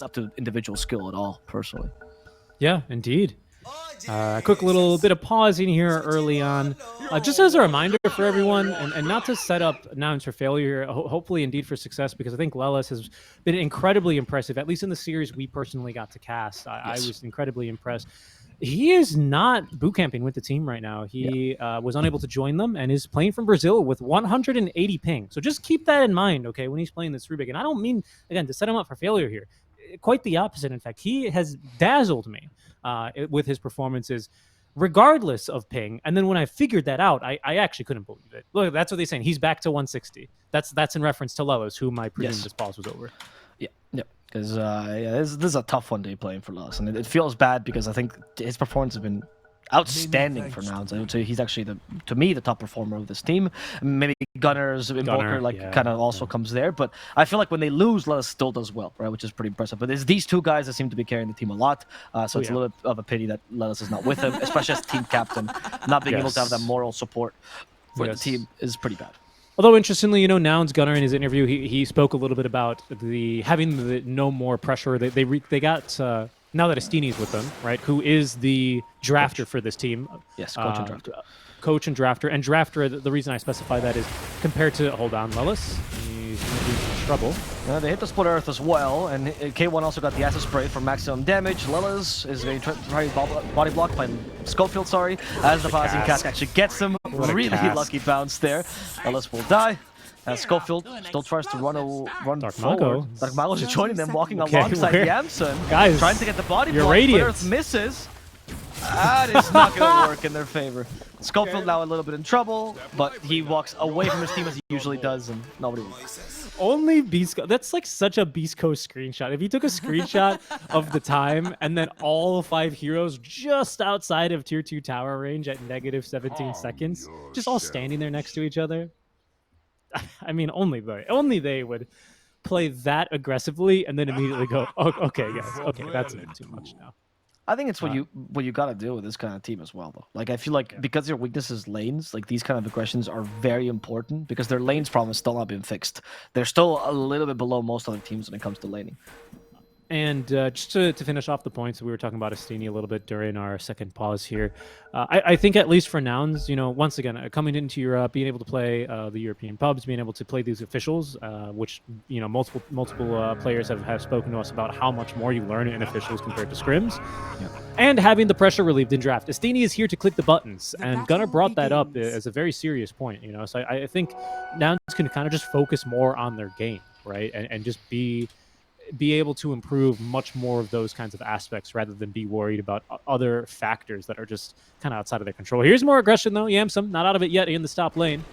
it's up to individual skill at all, personally. Yeah, indeed. A quick little bit of pausing here early on, just as a reminder for everyone, and not to set up nouns for failure, hopefully indeed for success, because I think Lelis has been incredibly impressive, at least in the series we personally got to cast. I was incredibly impressed. He is not boot camping with the team right now. He was unable to join them and is playing from Brazil with 180 ping. So just keep that in mind, okay, when he's playing this Rubik. And I don't mean, again, to set him up for failure here. Quite the opposite, in fact. He has dazzled me with his performances, regardless of ping. And then when I figured that out, I actually couldn't believe it. Look, that's what they're saying. He's back to 160. That's in reference to Lelos, who I presume this pause was over. Yeah, because this is a tough one day playing for Lelis, and it feels bad because I think his performance has been outstanding for nouns. I would say he's actually to me the top performer of this team. Maybe Gunner's Invoker kind of also comes there, but I feel like when they lose, Lelis still does well, right? Which is pretty impressive. But it's these two guys that seem to be carrying the team a lot, so it's a little bit of a pity that Lelis is not with him, especially as team captain. Not being able to have that moral support for the team is pretty bad. Although interestingly, Nouns Gunner in his interview, he spoke a little bit about having the no more pressure. They got now that Estini's with them, right? Who is the drafter for this team? Yes, coach and drafter. Coach and drafter. And drafter, the reason I specify that is compared to, hold on, Lelis. He's going to be in trouble. They hit the Split Earth as well, and K1 also got the Acid Spray for maximum damage. Lelis is going to try body block by Schofield, as the Passing Cask actually gets him. Really lucky bounce there. Lelis will die. Schofield still tries to run forward. Dark Mago is joining them, walking alongside Yamson. Guys, trying to get the body block. Split Earth misses. That is not going to work in their favor. Schofield now a little bit in trouble, but he walks away from his team as he usually does, and nobody wins. Only Beast Coast. That's like such a Beast Coast screenshot. If you took a screenshot of the time and then all 5 heroes just outside of tier 2 tower range at negative 17 seconds, just all standing there next to each other. I mean, only they would play that aggressively and then immediately go, oh, okay, guys, okay, that's a bit too much now. I think it's what you gotta do with this kind of team as well, though. Like, I feel like because your weakness is lanes, like these kind of aggressions are very important because their lanes problem has still not been fixed. They're still a little bit below most other teams when it comes to laning. And just to finish off the points, we were talking about Estini a little bit during our second pause here. I think at least for nouns, once again, coming into Europe, being able to play the European pubs, being able to play these officials, which, multiple players have spoken to us about how much more you learn in officials compared to scrims, and having the pressure relieved in draft. Estini is here to click the buttons, and Gunnar brought that up as a very serious point, So I think nouns can kind of just focus more on their game, right, and just be able to improve much more of those kinds of aspects rather than be worried about other factors that are just kind of outside of their control. Here's more aggression, though. Yamsum, not out of it yet in the top lane.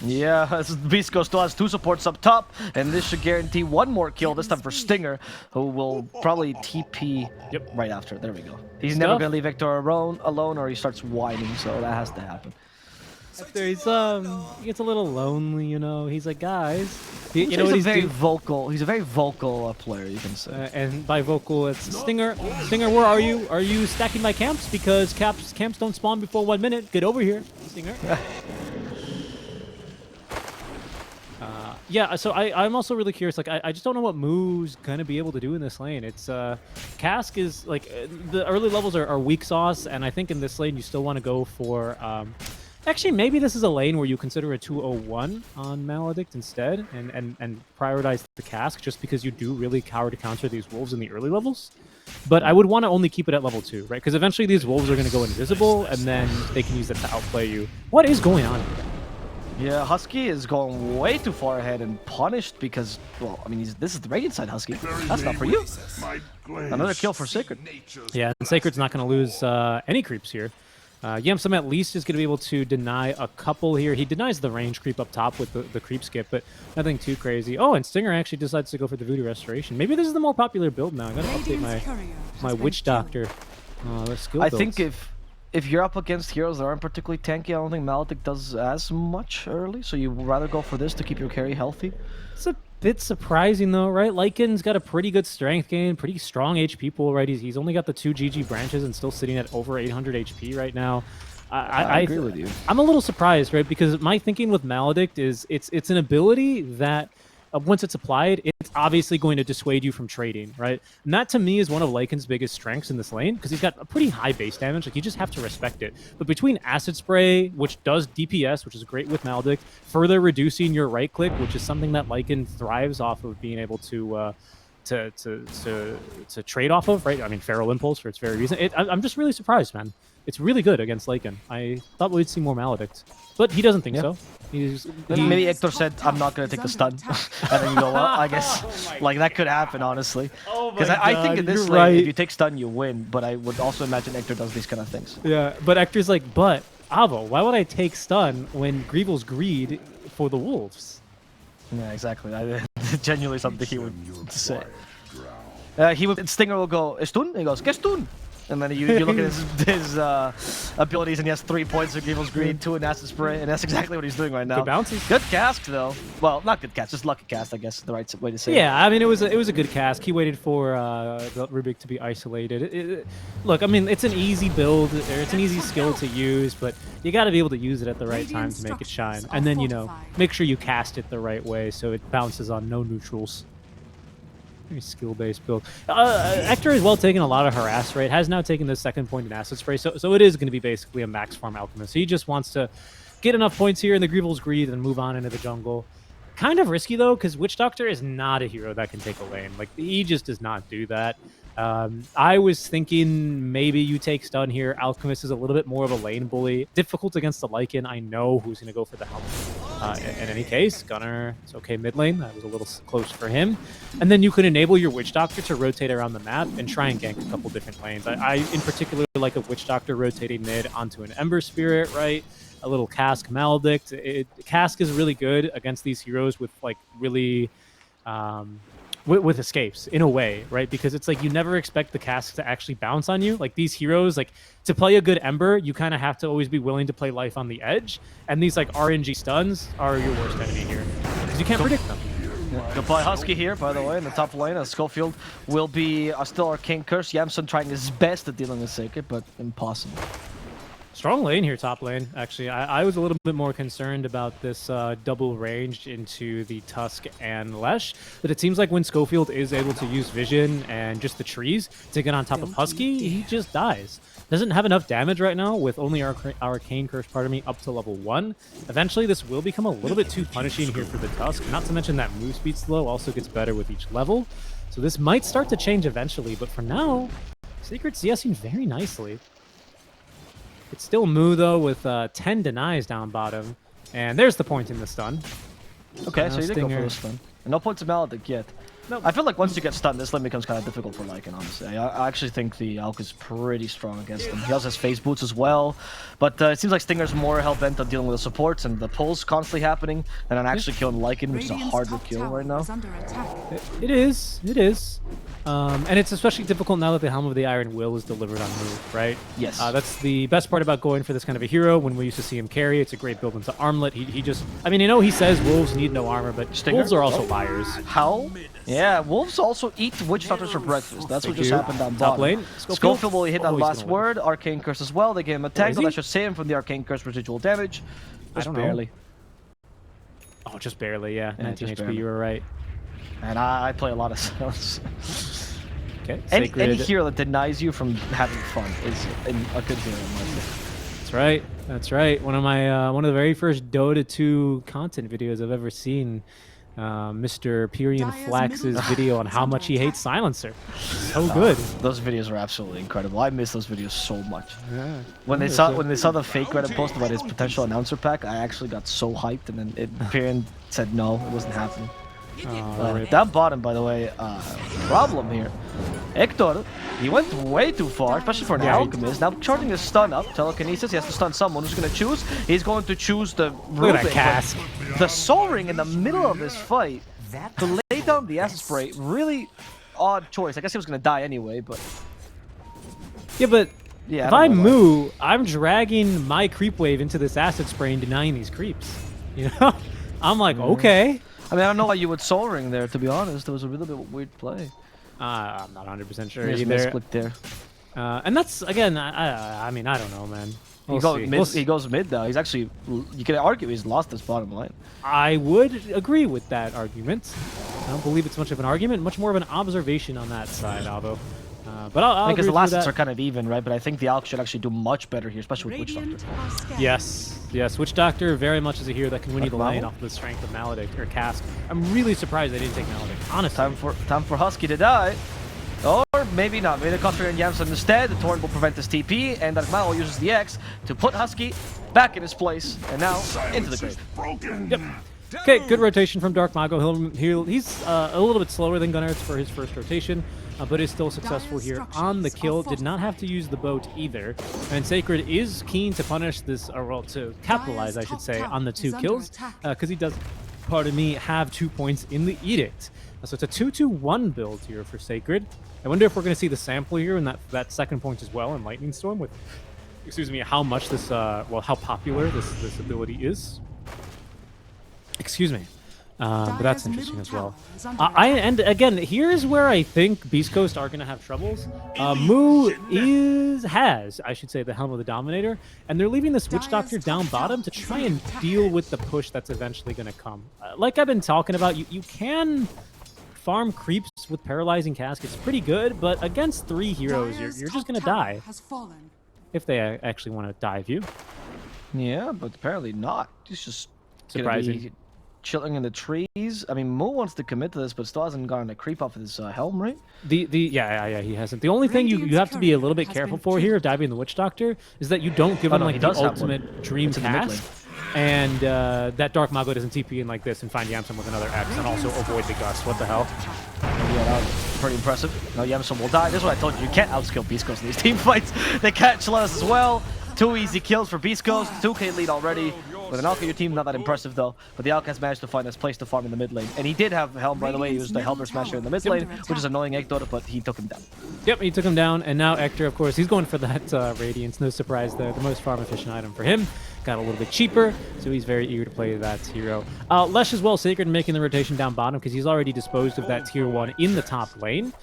Yeah, Beastco still has 2 supports up top, and this should guarantee 1 more kill, this time for Stinger, who will probably TP right after. There we go. He's never going to leave Victor alone, or he starts whining, so that has to happen. After he gets a little lonely, He's like, guys, he's a very vocal player, you can say. And by vocal, it's Stinger. Stinger, where are you? Are you stacking my camps? Because camps don't spawn before 1 minute. Get over here, Stinger. Yeah, so I'm also really curious. Like, I just don't know what Moo's gonna be able to do in this lane. It's Cask is like the early levels are weak sauce, and I think in this lane you still want to go for. Actually, maybe this is a lane where you consider a 201 on Maledict instead, and prioritize the Cask, just because you do really cower to counter these wolves in the early levels. But I would want to only keep it at level 2, right? Because eventually these wolves are going to go invisible, and then they can use that to outplay you. What is going on here? Yeah, Husky is going way too far ahead and punished because, well, I mean, this is the Radiant side, Husky. That's not for you. Another kill for Sacred. Yeah, and Sacred's not going to lose any creeps here. Yamsum at least is going to be able to deny a couple here. He denies the range creep up top with the creep skip, but nothing too crazy. Oh, and Stinger actually decides to go for the Voodoo Restoration. Maybe this is the more popular build now. I got to update my Witch Doctor skill builds. I think if you're up against heroes that aren't particularly tanky, I don't think Maledict does as much early, so you would rather go for this to keep your carry healthy. It's a bit surprising though, right? Lycan's got a pretty good strength gain, pretty strong HP pool, right? He's only got the 2 GG branches and still sitting at over 800 HP right now. I agree with you. I'm a little surprised, right? Because my thinking with Maledict is it's an ability that once it's applied, it's obviously going to dissuade you from trading, right? And that to me is one of Lycan's biggest strengths in this lane, because he's got a pretty high base damage. Like, you just have to respect it. But between Acid Spray, which does DPS, which is great with Maledict, further reducing your right click, which is something that Lycan thrives off of being able to trade off of, right? I mean, Feral Impulse for its very reason. I'm just really surprised, man. It's really good against Lycan. I thought we'd see more Maledict, but he doesn't think so. Maybe Hector said, "I'm not gonna take the stun," and then you go, "Well, I guess like that could happen, honestly." Because I think in this lane, if you take stun, you win. But I would also imagine Hector does these kind of things. Yeah, but Hector's like, "But Avo, why would I take stun when Greevil's greed for the wolves?" Yeah, exactly. Genuinely something he would say. Stinger will go, "Stun?" He goes, "¿Qué stun?" And then you look at his abilities, and he has 3 points of Greevil's Greed, 2 in Acid Spray, and that's exactly what he's doing right now. Good bounces. Good cast, though. Well, not good cast, just lucky cast, I guess is the right way to say it. Yeah, I mean, it was a good cast. He waited for the Rubik to be isolated. Look, I mean, it's an easy build, or it's an easy skill to use, but you got to be able to use it at the right time to make it shine. And then, you know, make sure you cast it the right way so it bounces on no neutrals. Very skill-based build. Hector has well taken a lot of harass, right? Has now taken the 2nd point in Acid Spray, so it is going to be basically a max farm Alchemist. He just wants to get enough points here in the Greevil's Greed and move on into the jungle. Kind of risky, though, because Witch Doctor is not a hero that can take a lane. Like, he just does not do that. I was thinking maybe you take stun here. Alchemist is a little bit more of a lane bully. Difficult against the Lycan. I know who's going to go for the helmet. In any case, Gunnar is okay mid lane. That was a little close for him. And then you can enable your Witch Doctor to rotate around the map and try and gank a couple different lanes. I in particular, like a Witch Doctor rotating mid onto an Ember Spirit, right? A little Cask Maledict. Cask is really good against these heroes with, like, really... with escapes in a way, right? Because it's like you never expect the casks to actually bounce on you. Like, these heroes, like, to play a good Ember, you kind of have to always be willing to play life on the edge. And these, like, RNG stuns are your worst enemy here because you can't predict them. Yeah. Goodbye Husky here, by the way, in the top lane. As Schofield will be still Arcane Curse. Yamson trying his best at dealing with Sacred, but impossible. Strong lane here, top lane, actually. I was a little bit more concerned about this double range into the Tusk and Lesh, but it seems like when Schofield is able to use Vision and just the trees to get on top of Husky, he just dies. Doesn't have enough damage right now with only Arcane Curse, pardon me, up to level 1. Eventually, this will become a little bit too punishing here for the Tusk, not to mention that move speed slow also gets better with each level. So this might start to change eventually, but for now, Secret CSing very nicely. It's still Moo, though, with 10 denies down bottom. And there's the point in the stun. Okay, so you did go for the stun. And no points of Maledict yet. Nope. I feel like once you get stunned, this lane becomes kind of difficult for Lycan, honestly. I actually think the Alk is pretty strong against him. He also has phase boots as well. But it seems like Stinger's more hell-bent on dealing with the supports and the pulls constantly happening than on actually killing Lycan, which is a harder kill right now. It is. And it's especially difficult now that the Helm of the Iron Will is delivered on move, right? Yes. That's the best part about going for this kind of a hero. When we used to see him carry, it's a great build into Armlet. He just... I mean, you know, he says wolves need no armor, but wolves are also liars. How? Yeah, wolves also eat Witch Doctors for breakfast. That's what just happened on bottom. Top lane. Schofield will hit that last word. Arcane Curse as well. They gave him a tank, that should save him from the Arcane Curse residual damage. Just barely. Oh, just barely, yeah. 19 HP, barely. you were right. And I play a lot of spells. Okay, any hero that denies you from having fun is a good hero in my opinion. That's right. That's right. One of the very first Dota2 content videos I've ever seen. Mr. Pyrian Flax's video on how much he hates Silencer. So good. Those videos are absolutely incredible. I miss those videos so much. Yeah. When they saw the fake Reddit post about his potential announcer pack, I actually got so hyped, and then Pyrian said no, it wasn't happening. That bottom, by the way, problem here. Hector, he went way too far, especially for an Alchemist. Now charging his stun up, telekinesis, he has to stun someone. Who's going to choose? He's going to choose the Look at that Cask. The Soul Ring in the middle of this fight to lay down the Acid Spray. Really odd choice. I guess he was going to die anyway, but... Yeah, but yeah, if I moo, I'm dragging my creep wave into this Acid Spray and denying these creeps. You know? I'm like, okay. I mean, I don't know why you would Soul Ring there, to be honest. It was a little bit weird play. I'm not 100% sure There's either. misclick there. And that's, again, I mean, I don't know, man. He goes mid though. He's actually, you can argue he's lost this bottom lane. I would agree with that argument. I don't believe it's much of an argument, much more of an observation on that side, Avo. But I'll because the last hits that. are kind of even, right? But I think the Alk should actually do much better here, especially with Witch Doctor. Yes, Witch Doctor very much is a hero that can win you the lane off the strength of Maledict or Cask. I'm really surprised they didn't take Maledict, honestly. Time for Husky to die. Or maybe not. Maybe the Custer and Yamson instead. The Torrent will prevent this TP, and Darkmao uses the X to put Husky back in his place, and now into the grave. Yep. Okay, good rotation from Dark Mago. He's a little bit slower than Gunnar for his first rotation, but is still successful here on the kill. Did not have to use the boat either. And Sacred is keen to punish this, or well, to capitalize, I should say, on the 2 kills, because he does, pardon me, have 2 points in the Edict. So it's a 2-2-1 build here for Sacred. I wonder if we're going to see the sample here in that second point as well in Lightning Storm with, excuse me, how much this, well, how popular this ability is. Excuse me. But that's interesting as well. And again, here's where I think Beast Coast are going to have troubles. Moo has, I should say, the Helm of the Dominator, and they're leaving this Witch Doctor down bottom to try and deal with the push that's eventually going to come. Like I've been talking about, you can farm creeps with Paralyzing Cask. It's pretty good, but against 3 heroes, you're just going to die. If they actually want to dive you. Yeah, but apparently not. He's just surprising. Chilling in the trees. I mean, Mo wants to commit to this, but still hasn't gotten a creep off of his helm, right? Yeah, he hasn't. The only thing you have to be a little bit careful for here, diving the Witch Doctor, is that you don't give him like the ultimate dream cast, and that Dark Mago doesn't TP in like this and find Yamson with another X, and also avoid the Gust. What the hell? Yeah, that was pretty impressive. Now Yamson will die. This is what I told you. You can't outskill Beast Coast in these team fights. They catch us as well. 2 easy kills for Beast Coast. 2K lead already. With an Alk on your team, not that impressive though. But the Alk has managed to find his place to farm in the mid lane. And he did have Helm, by the way. He used the Helmer Smasher in the mid lane, which is annoying egg Dota, but he took him down. Yep, he took him down. And now Ector, of course, he's going for that Radiance. No surprise there. The most farm efficient item for him. Got a little bit cheaper, so he's very eager to play that hero. Lesh as well, Sacred making the rotation down bottom because he's already disposed of that tier 1 in the top lane.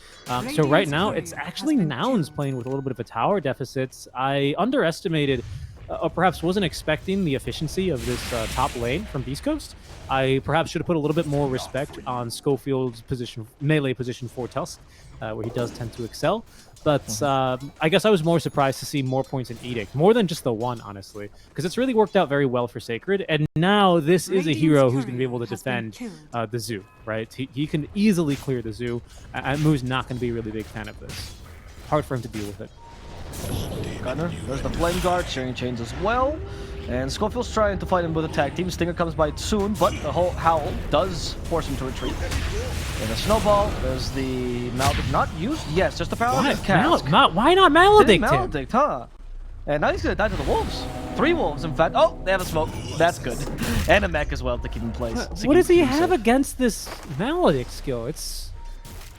So right now, it's actually Nouns playing with a little bit of a tower deficit. I underestimated, or perhaps wasn't expecting the efficiency of this top lane from Beast Coast. I perhaps should have put a little bit more respect on Schofield's position, melee position for Tusk, where he does tend to excel. But I guess I was more surprised to see more points in Edict, more than just the 1, honestly, because it's really worked out very well for Sacred. And now this is a hero who's going to be able to defend the Zoo, right? He can easily clear the Zoo, and Moo's not going to be a really big fan of this. Hard for him to deal with it. Gunnar, there's the Flame Guard, sharing chains as well. And Schofield's trying to fight him with a tag team. Stinger comes by soon, but the whole Howl does force him to retreat. And a Snowball, there's the Maledict not used? Yes, just a Paralyzing Cask. Why not Maledict? Maledict, huh? And now he's going to die to the Wolves. 3 Wolves, in fact. Oh, they have a smoke. That's good. And a mech as well to keep in place. What does he have against this Maledict skill?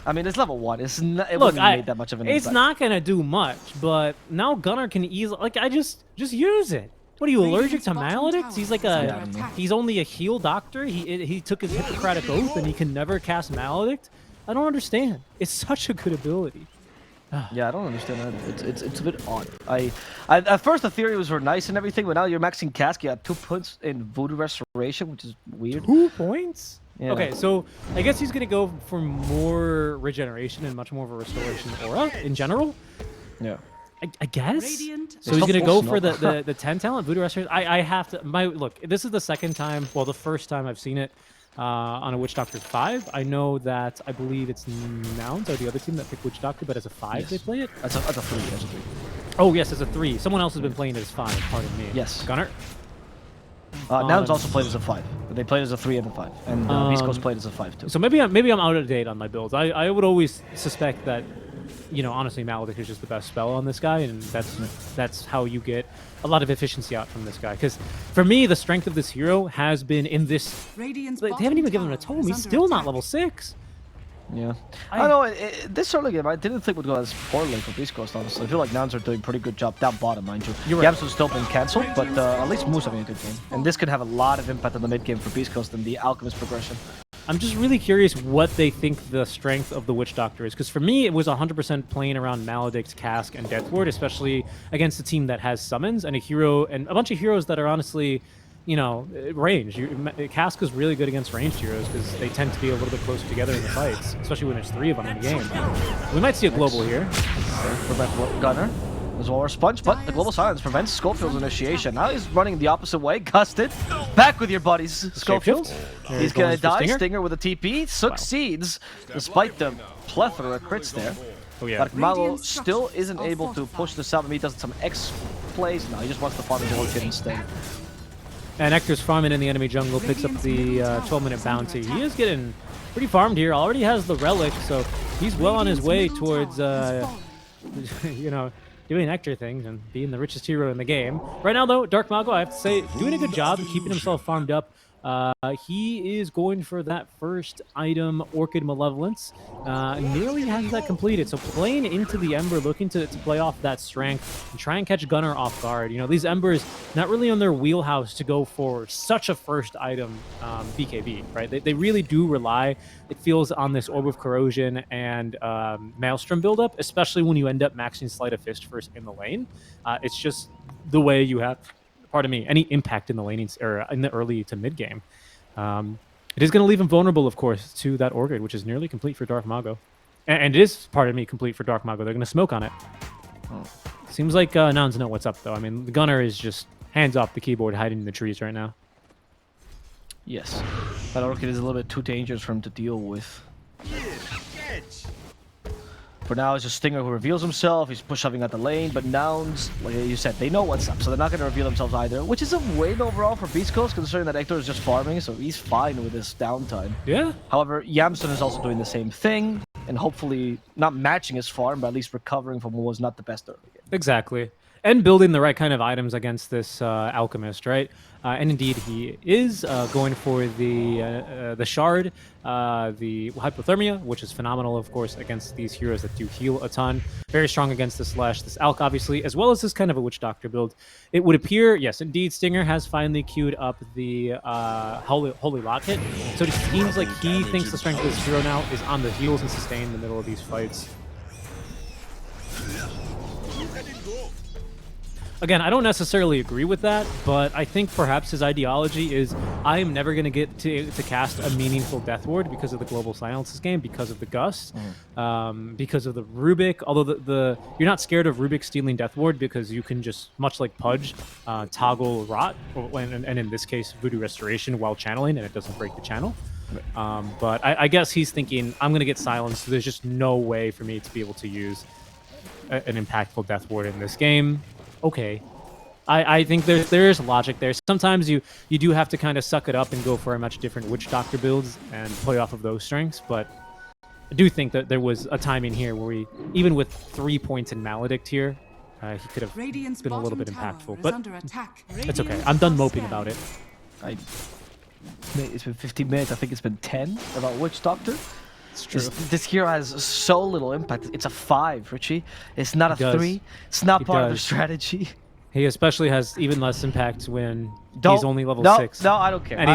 I mean, it's level 1. It wouldn't made that much of an impact. It's not going to do much, but now Gunnar can easily... Like, just use it. What are you, allergic to Maledicts? He's like he's only a heal doctor. He took his Hippocratic Oath and he can never cast Maledict. I don't understand. It's such a good ability. Yeah, I don't understand that. It's a bit odd. At first the theory were nice and everything, but now you're maxing Cask. You have 2 points in Voodoo Restoration, which is weird. 2 points? Yeah. Okay, so I guess he's gonna go for more regeneration and much more of a restoration aura in general. Yeah. I guess. So he's gonna go for the 10 talent Voodoo Restoration. I have to look. This is the second time. Well, the first time I've seen it on a Witch Doctor 5. I know that I believe it's Nouns or the other team that picked Witch Doctor, but as a 5 they play it. That's a 3. That's a 3. Oh yes, as a 3. Someone else has been playing it as 5. Pardon me. Yes. Gunnar. Nouns also played as a 5. They played as a 3 and a 5, and Beast Coast played as a 5 too. So maybe I'm out of date on my builds. I would always suspect that, you know, honestly, Maledict is just the best spell on this guy, and that's how you get a lot of efficiency out from this guy. Because for me, the strength of this hero has been in this. They haven't even given him a tome. He's still not level 6. Yeah. I know, this early game, I didn't think would go as poorly for Beast Coast, honestly. I feel like Nouns are doing a pretty good job down bottom, mind you. You're right. Yamsu's still been cancelled, but at least Moo's having a good game. And this could have a lot of impact on the mid game for Beast Coast and the Alchemist progression. I'm just really curious what they think the strength of the Witch Doctor is, because for me, it was 100% playing around Maledict, Cask, and Death Ward, especially against a team that has summons and a hero and a bunch of heroes that are honestly, you know, range. Cask is really good against ranged heroes because they tend to be a little bit closer together in the fights, especially when there's 3 of them in the game. We might see a global here. Prevent Gunner. There's War Sponge, but the Global Silence prevents Schofield's initiation. Now he's running the opposite way. Gusted. Back with your buddies, Schofield. He's gonna die. Stinger with a TP. Succeeds, despite the plethora of crits there. Oh, yeah. But Malo still isn't able to push this out. He does some X plays. No, he just wants to farm his orchid instead. And Ector's farming in the enemy jungle, picks up the 12-minute bounty. He is getting pretty farmed here. Already has the relic, so he's well on his way towards, you know, doing Ector things and being the richest hero in the game. Right now, though, Dark Mago, I have to say, doing a good job keeping himself farmed up. He is going for that first item, Orchid Malevolence. Nearly has that completed. So playing into the Ember, looking to play off that strength and try and catch Gunner off guard. You know, these Embers, not really on their wheelhouse to go for such a first item BKB, right? They really do rely, it feels, on this Orb of Corrosion and Maelstrom buildup, especially when you end up maxing Sleight of Fist first in the lane. It's just the way you have, pardon me, any impact in the laning or in the early to mid game. It is going to leave him vulnerable, of course, to that Orchid, which is nearly complete for Dark Mago. And it is, pardon me, complete for Dark Mago. They're going to smoke on it. Seems like Nouns know what's up, though. I mean, the Gunner is just hands off the keyboard, hiding in the trees right now. Yes. That Orchid is a little bit too dangerous for him to deal with. For now, it's just Stinger who reveals himself. He's push-shoving at the lane, but Nouns, like you said, they know what's up, so they're not going to reveal themselves either, which is a win overall for Beast Coast, considering that Ector is just farming, so he's fine with this downtime. Yeah. However, Yamson is also doing the same thing, and hopefully not matching his farm, but at least recovering from what was not the best early game. Exactly. And building the right kind of items against this Alchemist, right? And indeed, he is going for the Shard, the Hypothermia, which is phenomenal, of course, against these heroes that do heal a ton. Very strong against the Slash, this Alch, obviously, as well as this kind of a Witch Doctor build. It would appear, yes, indeed, Stinger has finally queued up the Holy Locket. So it seems like he thinks the strength of this hero now is on the heals and sustain in the middle of these fights. Again, I don't necessarily agree with that, but I think perhaps his ideology is I am never going to get to cast a meaningful Death Ward because of the Global Silences game, because of the Gust, because of the Rubik. Although you're not scared of Rubik stealing Death Ward because you can just, much like Pudge, toggle Rot, and in this case, Voodoo Restoration while channeling, and it doesn't break the channel. But I guess he's thinking, I'm going to get silenced, so there's just no way for me to be able to use an impactful Death Ward in this game. Okay, I think there is logic there. Sometimes you do have to kind of suck it up and go for a much different Witch Doctor builds and play off of those strengths, but I do think that there was a timing here where even with 3 points in Maledict here, he could have been a little bit impactful, but it's okay. I'm done moping about it. It's been 15 minutes. I think it's been 10 about Witch Doctor. It's true. This hero has so little impact. It's a 5, Richie. It's not a 3. It's not part of the strategy. He especially has even less impact when he's only level 6. No, I don't care. And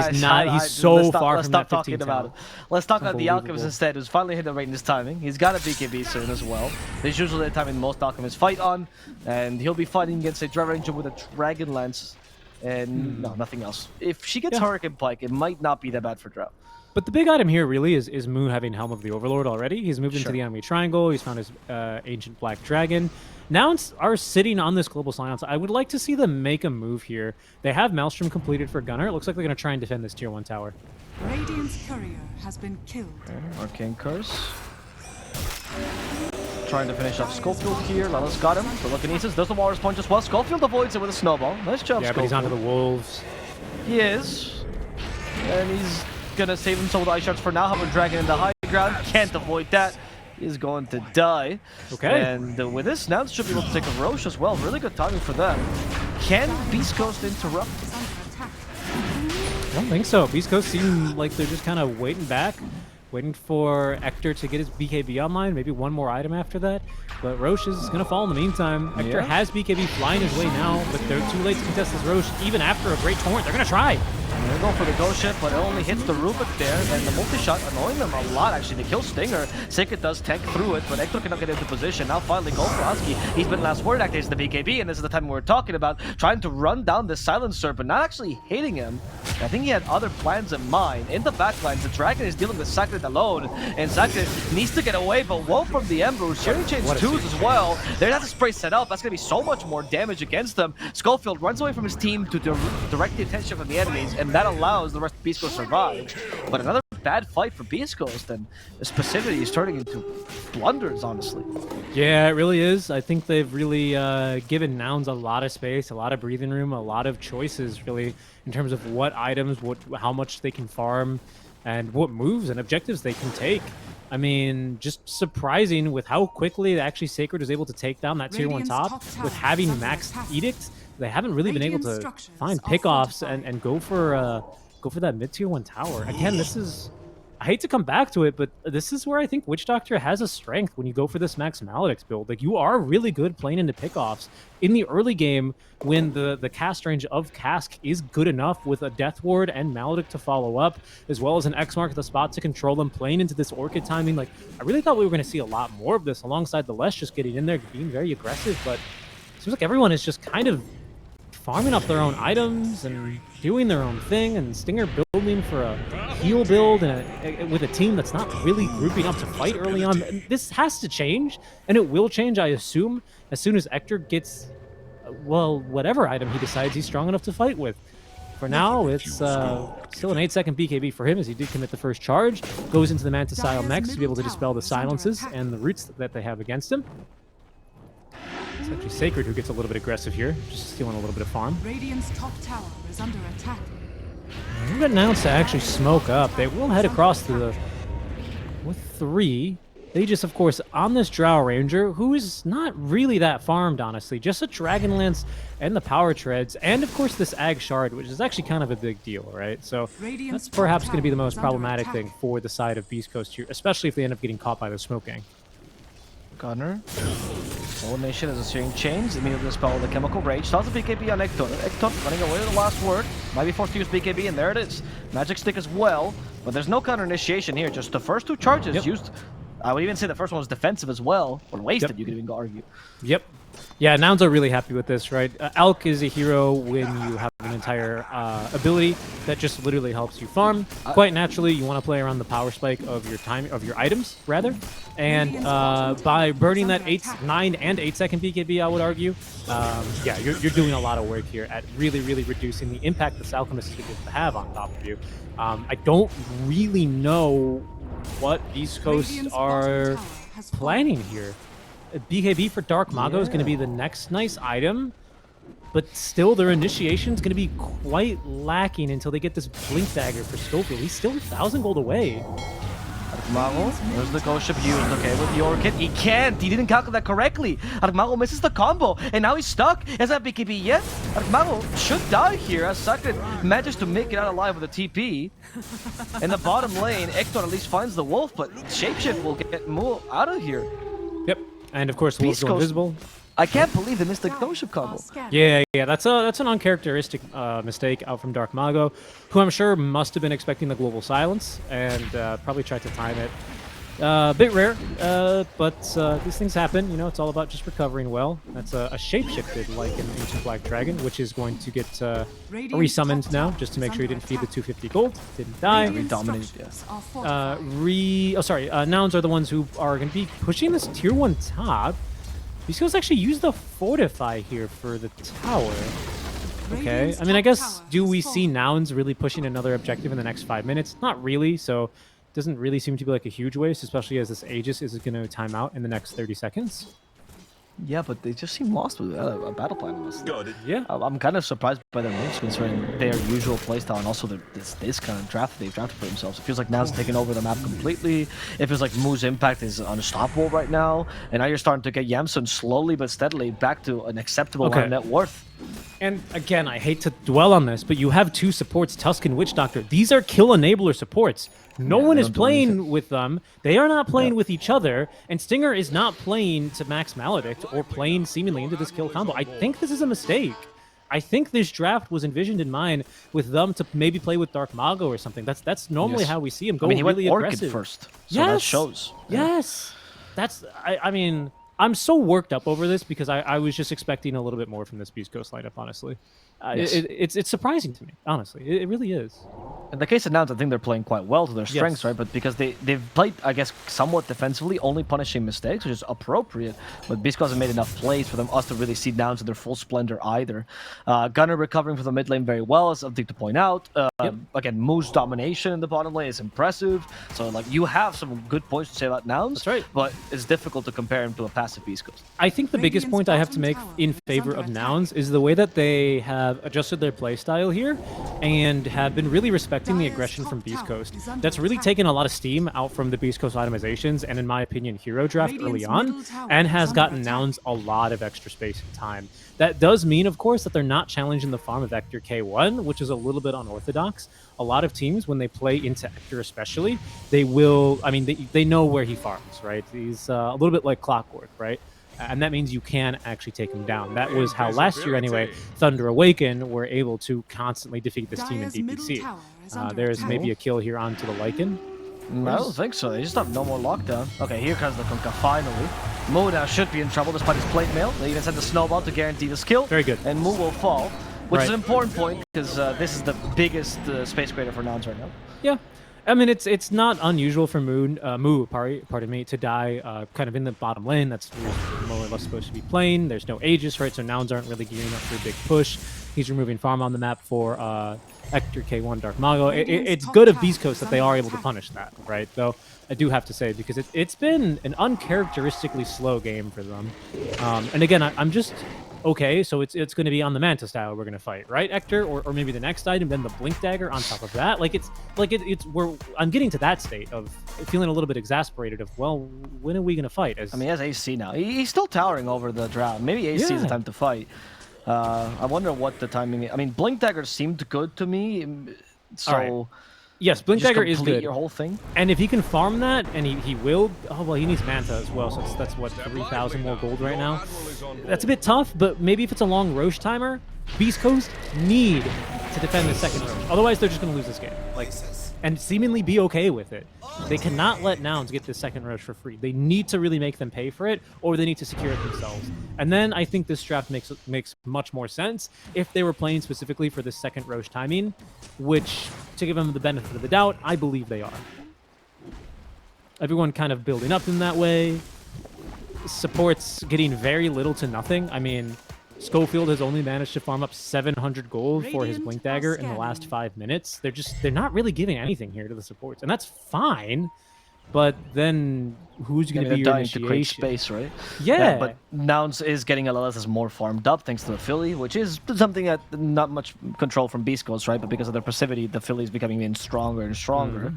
he's so far from that 15 about it. Let's talk about the Alchemist instead, who's finally hit the rate in his timing. He's got a BKB soon as well. There's usually the timing most Alchemists fight on, and he'll be fighting against a Dread Ranger with a Dragon Lance, and no, nothing else. If she gets Hurricane Pike, it might not be that bad for Drow. But the big item here really is Moon having Helm of the Overlord already. He's moved into the enemy triangle. He's found his Ancient Black Dragon. Nouns are sitting on this Global Silence. I would like to see them make a move here. They have Maelstrom completed for Gunner. It looks like they're going to try and defend this Tier 1 tower. Radiant's courier has been killed. Arcane Curse. Trying to finish off Schofield here. Lella's got him. Telekinesis does the Walrus Punch as well. Schofield avoids it with a snowball. Nice job, Yeah, Schofield. but he's onto the Wolves. He is. And he's gonna save himself with Ice Shards for now. However, Dragon in the high ground. Can't avoid that. He's going to die. Okay. And with this, Nouns should be able to take a Roche as well. Really good timing for them. Can Beast Coast interrupt? I don't think so. Beast Coast seem like they're just kind of waiting back. waiting for Hector to get his BKB online, maybe one more item after that. But Roche is going to fall in the meantime. Hector has BKB flying his way now, but they're too late to contest this Roche. Even after a great torrent, they're going to try. They're going for the ghost ship, but it only hits the Rubik there, and the multi-shot annoying them a lot, actually. They kill Stinger. Sacred does tank through it, but Hector cannot get into position. Now finally go for Husky. He's been last word activates the BKB, and this is the time we're talking about trying to run down the Silencer, but not actually hitting him. I think he had other plans in mind. In the backlines, the Dragon is dealing with Sacred alone, and Sacred needs to get away, but woe from the Ember. Shearing Chains 2s as well. There's that spray set up. That's going to be so much more damage against them. Schofield runs away from his team to direct the attention from the enemies, and that allows the rest of Beast Coast to survive. But another bad fight for Beast Coast, and specifically is turning into blunders, honestly. Yeah, it really is. I think they've really given Nouns a lot of space, a lot of breathing room, a lot of choices, really, in terms of what items, how much they can farm, and what moves and objectives they can take. I mean, just surprising with how quickly actually Sacred was able to take down that tier 1 top with having max Edict. They haven't really been able to find pickoffs and go for that mid tier 1 tower. Again, this is, I hate to come back to it, but this is where I think Witch Doctor has a strength when you go for this Max Maledix build. Like, you are really good playing into pickoffs in the early game when the cast range of Cask is good enough with a Death Ward and Maledict to follow up, as well as an X mark at the spot to control them, playing into this Orchid timing. Like, I really thought we were going to see a lot more of this alongside the Lesh just getting in there, being very aggressive, but it seems like everyone is just kind of farming up their own items and doing their own thing, and Stinger building for a heal build and with a team that's not really grouping up to fight early on. And this has to change, and it will change, I assume, as soon as Hector gets, well, whatever item he decides he's strong enough to fight with. For now, it's still an 8-second BKB for him, as he did commit the first charge. Goes into the Mantisile next to be able to dispel the silences and the roots that they have against him. It's actually Sacred who gets a little bit aggressive here, just stealing a little bit of farm. Radiant's top tower is under attack. We've got Nouns to actually smoke up. They will head across to the... with 3. They just, of course, on this Drow Ranger, who is not really that farmed, honestly. Just a Dragonlance and the Power Treads, and, of course, this Ag Shard, which is actually kind of a big deal, right? So that's perhaps going to be the most problematic thing for the side of Beast Coast here, especially if they end up getting caught by the Smoke Gang. Gunner. Whole nation is a Searing Chains. Immediately dispel the Chemical Rage. Starts a BKB on Hector. Hector running away with the last word. Might be forced to use BKB, and there it is. Magic Stick as well. But there's no counter initiation here. Just the first 2 charges used. I would even say the first one was defensive as well. Or wasted, you could even argue. Yep. Yeah, Nouns are really happy with this, right? Elk is a hero when you have an entire ability that just literally helps you farm. Quite naturally, you want to play around the power spike of your items, rather. And by burning that 9 and 8-second BKB, I would argue, yeah, you're doing a lot of work here at really, really reducing the impact this Alchemist is going to have on top of you. I don't really know what Beast Coast are planning here. BKB for Dark Mago is going to be the next nice item, but still their initiation is going to be quite lacking until they get this Blink Dagger for Schofield. He's still 1,000 gold away. Arcmago, there's the Ghost Ship used, okay, with the Orchid. He can't, he didn't calculate that correctly. Arcmago misses the combo, and now he's stuck. He hasn't had BKB yet. Arcmago should die here, as Sacred manages to make it out alive with a TP. In the bottom lane, Hector at least finds the Wolf, but Shapeshift will get Mu out of here. Yep. And of course, the Wolf's go invisible. I can't believe they missed the Ghost Ship combo. Yeah, that's an uncharacteristic mistake out from Dark Mago, who I'm sure must have been expecting the global silence and probably tried to time it. A bit rare, but these things happen. You know, it's all about just recovering well. That's a shapeshifted like an Ancient Black Dragon, which is going to get resummoned now, just to make sure he didn't feed the 250 gold. Didn't die. Redominated, yes. Nouns are the ones who are going to be pushing this tier 1 top. These guys actually use the Fortify here for the tower. Okay, I mean, I guess, do we see Nouns really pushing another objective in the next 5 minutes? Not really, so it doesn't really seem to be like a huge waste, especially as this Aegis is going to time out in the next 30 seconds. Yeah, but they just seem lost with a battle plan, honestly. Yeah. I'm kind of surprised by their moves considering their usual playstyle and also this kind of draft they've drafted for themselves. It feels like Now's taking over the map completely. It feels like Mu's impact is unstoppable right now. And now you're starting to get Yamsun slowly but steadily back to an acceptable net worth. And again, I hate to dwell on this, but you have two supports, Tusk and Witch Doctor. These are kill enabler supports. No one is playing with them. They are not playing with each other. And Stinger is not playing to max Maledict or playing seemingly into this kill combo. I think this is a mistake. I think this draft was envisioned in mind with them to maybe play with Dark Mago or something. That's normally how we see him go. He really went Orchid aggressive first, so that shows. Yes, that's. I mean, I'm so worked up over this because I was just expecting a little bit more from this Beast Coast lineup. Honestly, it's surprising to me. Honestly, it really is. In the case of Nouns, I think they're playing quite well to their strengths, right? But because they've played, I guess, somewhat defensively, only punishing mistakes, which is appropriate. But Beast hasn't made enough plays for us to really see Nouns in their full splendor either. Gunner recovering from the mid lane very well, is something to point out. Again, Moo's domination in the bottom lane is impressive. So, like, you have some good points to say about Nouns. That's right. But it's difficult to compare him to a passive Beast Coast. I think the biggest point I have to make in favor of Nouns is the way that they have adjusted their playstyle here and have been really respecting the aggression from Beast Coast. That's really taken a lot of steam out from the Beast Coast itemizations and, in my opinion, hero draft early on, and has gotten Nouns a lot of extra space and time. That does mean, of course, that they're not challenging the farm of Ector K1, which is a little bit unorthodox. A lot of teams, when they play into Ector especially, they will, I mean, they know where he farms, right? He's a little bit like Clockwork, right? And that means you can actually take him down. That was how last year, anyway, Thunder Awaken were able to constantly defeat this team in DPC. There's maybe a kill here onto the Lycan. I don't think so. They just have no more lockdown. Okay, here comes the Kunkka finally. Mu now should be in trouble despite his plate mail. They even sent the snowball to guarantee the skill. Very good. And Mu will fall, which is an important point because this is the biggest space creator for Nouns right now. Yeah. I mean, it's not unusual for Mu, pardon me, to die kind of in the bottom lane. That's more or less supposed to be playing. There's no Aegis, right? So Nouns aren't really gearing up for a big push. He's removing farm on the map for Ector K1 Dark Mago. It's good of Beast Coast that they are able to punish that, right? Though I do have to say, because it's been an uncharacteristically slow game for them. And again, I'm just... Okay, so it's going to be on the Manta style we're going to fight, right, Ector? Or maybe the next item, then the Blink Dagger on top of that. I'm getting to that state of feeling a little bit exasperated of, well, when are we going to fight? I mean, he has AC now. He's still towering over the drought. Maybe AC is the time to fight. I wonder what the timing is. I mean, Blink Dagger seemed good to me, so... Yes, Blink Dagger is good. Your whole thing. And if he can farm that, and he will... Oh, well, he needs Manta as well, so that's what, 3,000 more gold right now? That's a bit tough, but maybe if it's a long Roche timer, Beast Coast need to defend the second Roche. Otherwise, they're just going to lose this game. And seemingly be okay with it. They cannot let Nouns get this second Roche for free. They need to really make them pay for it, or they need to secure it themselves. And then I think this draft makes much more sense if they were playing specifically for this second Roche timing, which, to give them the benefit of the doubt, I believe they are. Everyone kind of building up in that way. Supports getting very little to nothing. I mean, Schofield has only managed to farm up 700 gold for his Blink Dagger in the last 5 minutes. They're not really giving anything here to the supports, and that's fine. But then who's going to be your initiation? To create space, right? Yeah. But Nouns is getting LLS more farmed up thanks to the Philly, which is something that not much control from Beast Coast, right? But because of their passivity, the Philly is becoming even stronger and stronger.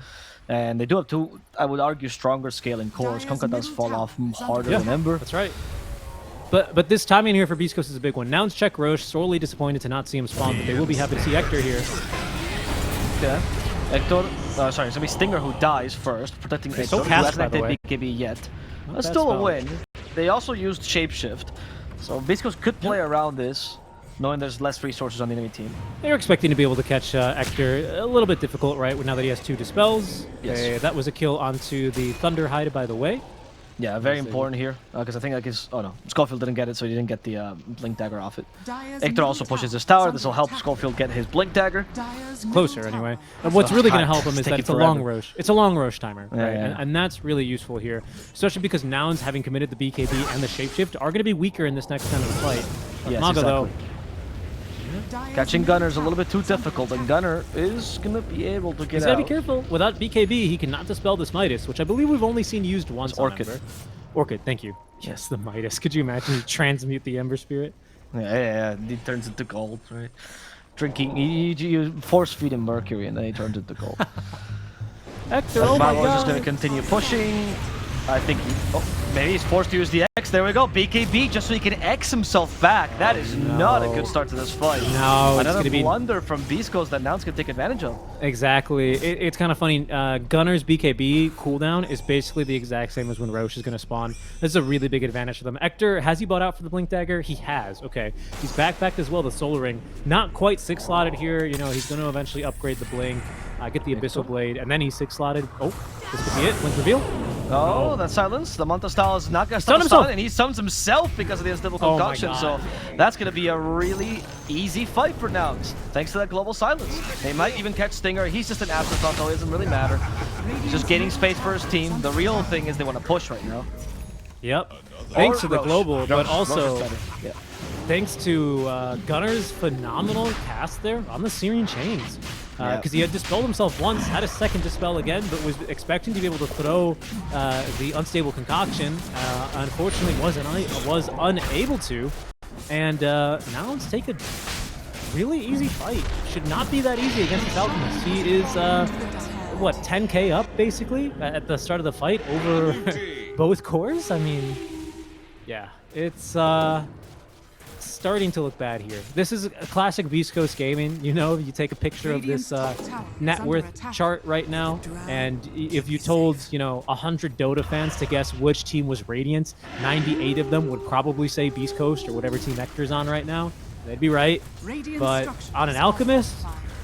And they do have two, I would argue, stronger scaling cores. Kunkka does fall off harder than Ember. That's right. But this timing here for Beast Coast is a big one. Nouns check Roche, sorely disappointed to not see him spawn, but they will be happy to see Ector here. Yeah. Ector, sorry, it's going to be Stinger who dies first, protecting Ector, so who cast, hasn't by the way. BKB yet. That's bad still a spell. win. They also used Shapeshift, so Beast Coast could play around this, knowing there's less resources on the enemy team. They're expecting to be able to catch Ector. A little bit difficult, right, now that he has 2 Dispels. Yes. That was a kill onto the Thunder Hide, by the way. Yeah, very important here, because I think oh no, Schofield didn't get it, so he didn't get the Blink Dagger off it. Ector also pushes his tower. This will help Schofield get his Blink Dagger. It's closer, anyway. And what's really going to help him is that it's a long Roche. It's a long Roche timer, right? Yeah. And that's really useful here, especially because Nouns, having committed the BKB and the Shapeshift, are going to be weaker in this next kind of fight. Yes, Mago, though, catching Gunner is a little bit too difficult, and Gunner is going to be able to get he's got to be careful. Without BKB, he cannot dispel this Midas, which I believe we've only seen used once on Orchid. Ember. Orchid, thank you. Yes, the Midas. Could you imagine you transmute the Ember Spirit? Yeah, he turns into gold, right? Drinking, you force feed him Mercury, and then he turns into gold. Ector, oh my god! is just going to continue pushing. I think maybe he's forced to use the X. There we go. BKB just so he can X himself back. That is not a good start to this fight. No, another it's gonna be blunder from beastcoast that Nouns can take advantage of. Exactly. It's kind of funny. Gunner's BKB cooldown is basically the exact same as when Roche is going to spawn. This is a really big advantage for them. Ector, has he bought out for the Blink Dagger? He has. Okay. He's backpacked as well, the Solar Ring. Not quite 6-slotted here. You know, he's going to eventually upgrade the Blink, get the Abyssal Blade, and then he's 6-slotted. Oh, this could be it. Wins reveal. Oh, that silence. The Manta style is not going to stop the stun, and he stuns himself because of the unstable concoction. So that's going to be a really easy fight for Nouns, thanks to that global silence. They might even catch Stinger. He's just an afterthought, though. It doesn't really matter. He's just gaining space for his team. The real thing is they want to push right now. Yep. Thanks to the global, but also yeah. thanks to Gunner's phenomenal cast there on the Searing Chains. Because he had dispelled himself once, had a second dispel again, but was expecting to be able to throw the unstable concoction. Unfortunately, was unable to. And Nouns take a really easy fight. Should not be that easy against this Alchemist. He is, what, 10k up, basically, at the start of the fight over both cores? I mean, yeah, it's starting to look bad here. This is a classic Beast Coast gaming. You know, you take a picture of this net worth chart right now, and if you told, you know, 100 Dota fans to guess which team was Radiant, 98 of them would probably say Beast Coast or whatever team Ector's on right now. They'd be right. But on an Alchemist,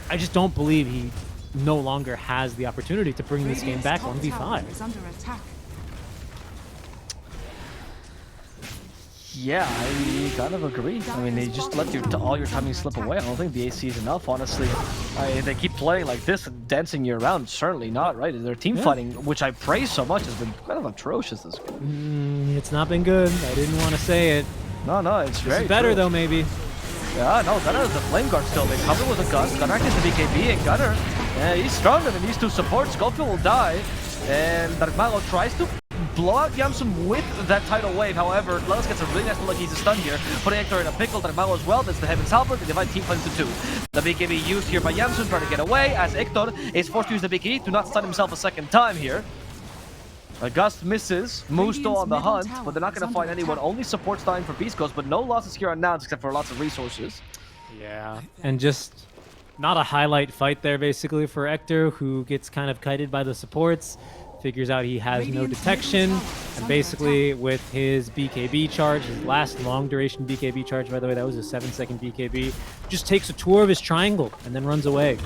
I just don't believe he no longer has the opportunity to bring this game back 1v5. Yeah, I kind of agree. I mean, they just let all your timing slip away. I don't think the AC is enough, honestly. They keep playing like this and dancing you around. Certainly not, right? Their team fighting, which I praise so much, has been kind of atrocious this game. It's not been good. I didn't want to say it. No, it's very better true. though, maybe. Yeah, no, Gunner has the Flame Guard still. They cover with a gun. Gunner gets the BKB, and Gunner, he's stronger than these two supports. Schofield will die, and Dark Malo tries to blow out Yamsun with that tidal wave. However, Lelis gets a really nice look. He's a stun here, putting Ector in a pickle. Dark Malo as well. That's the Heaven's Halberd. The divide team fight into two. The BKB used here by Yamsun, trying to get away, as Ector is forced to use the BKB to not stun himself a second time here. Gust misses, Moose still on the hunt, but they're not going to find anyone. Only supports dying for Beast Coast, but no losses here on Nouns except for lots of resources. Yeah, and just not a highlight fight there basically for Ector, who gets kind of kited by the supports, figures out he has no detection, and basically with his BKB charge, his last long duration BKB charge, by the way, that was a 7-second BKB, just takes a tour of his triangle and then runs away.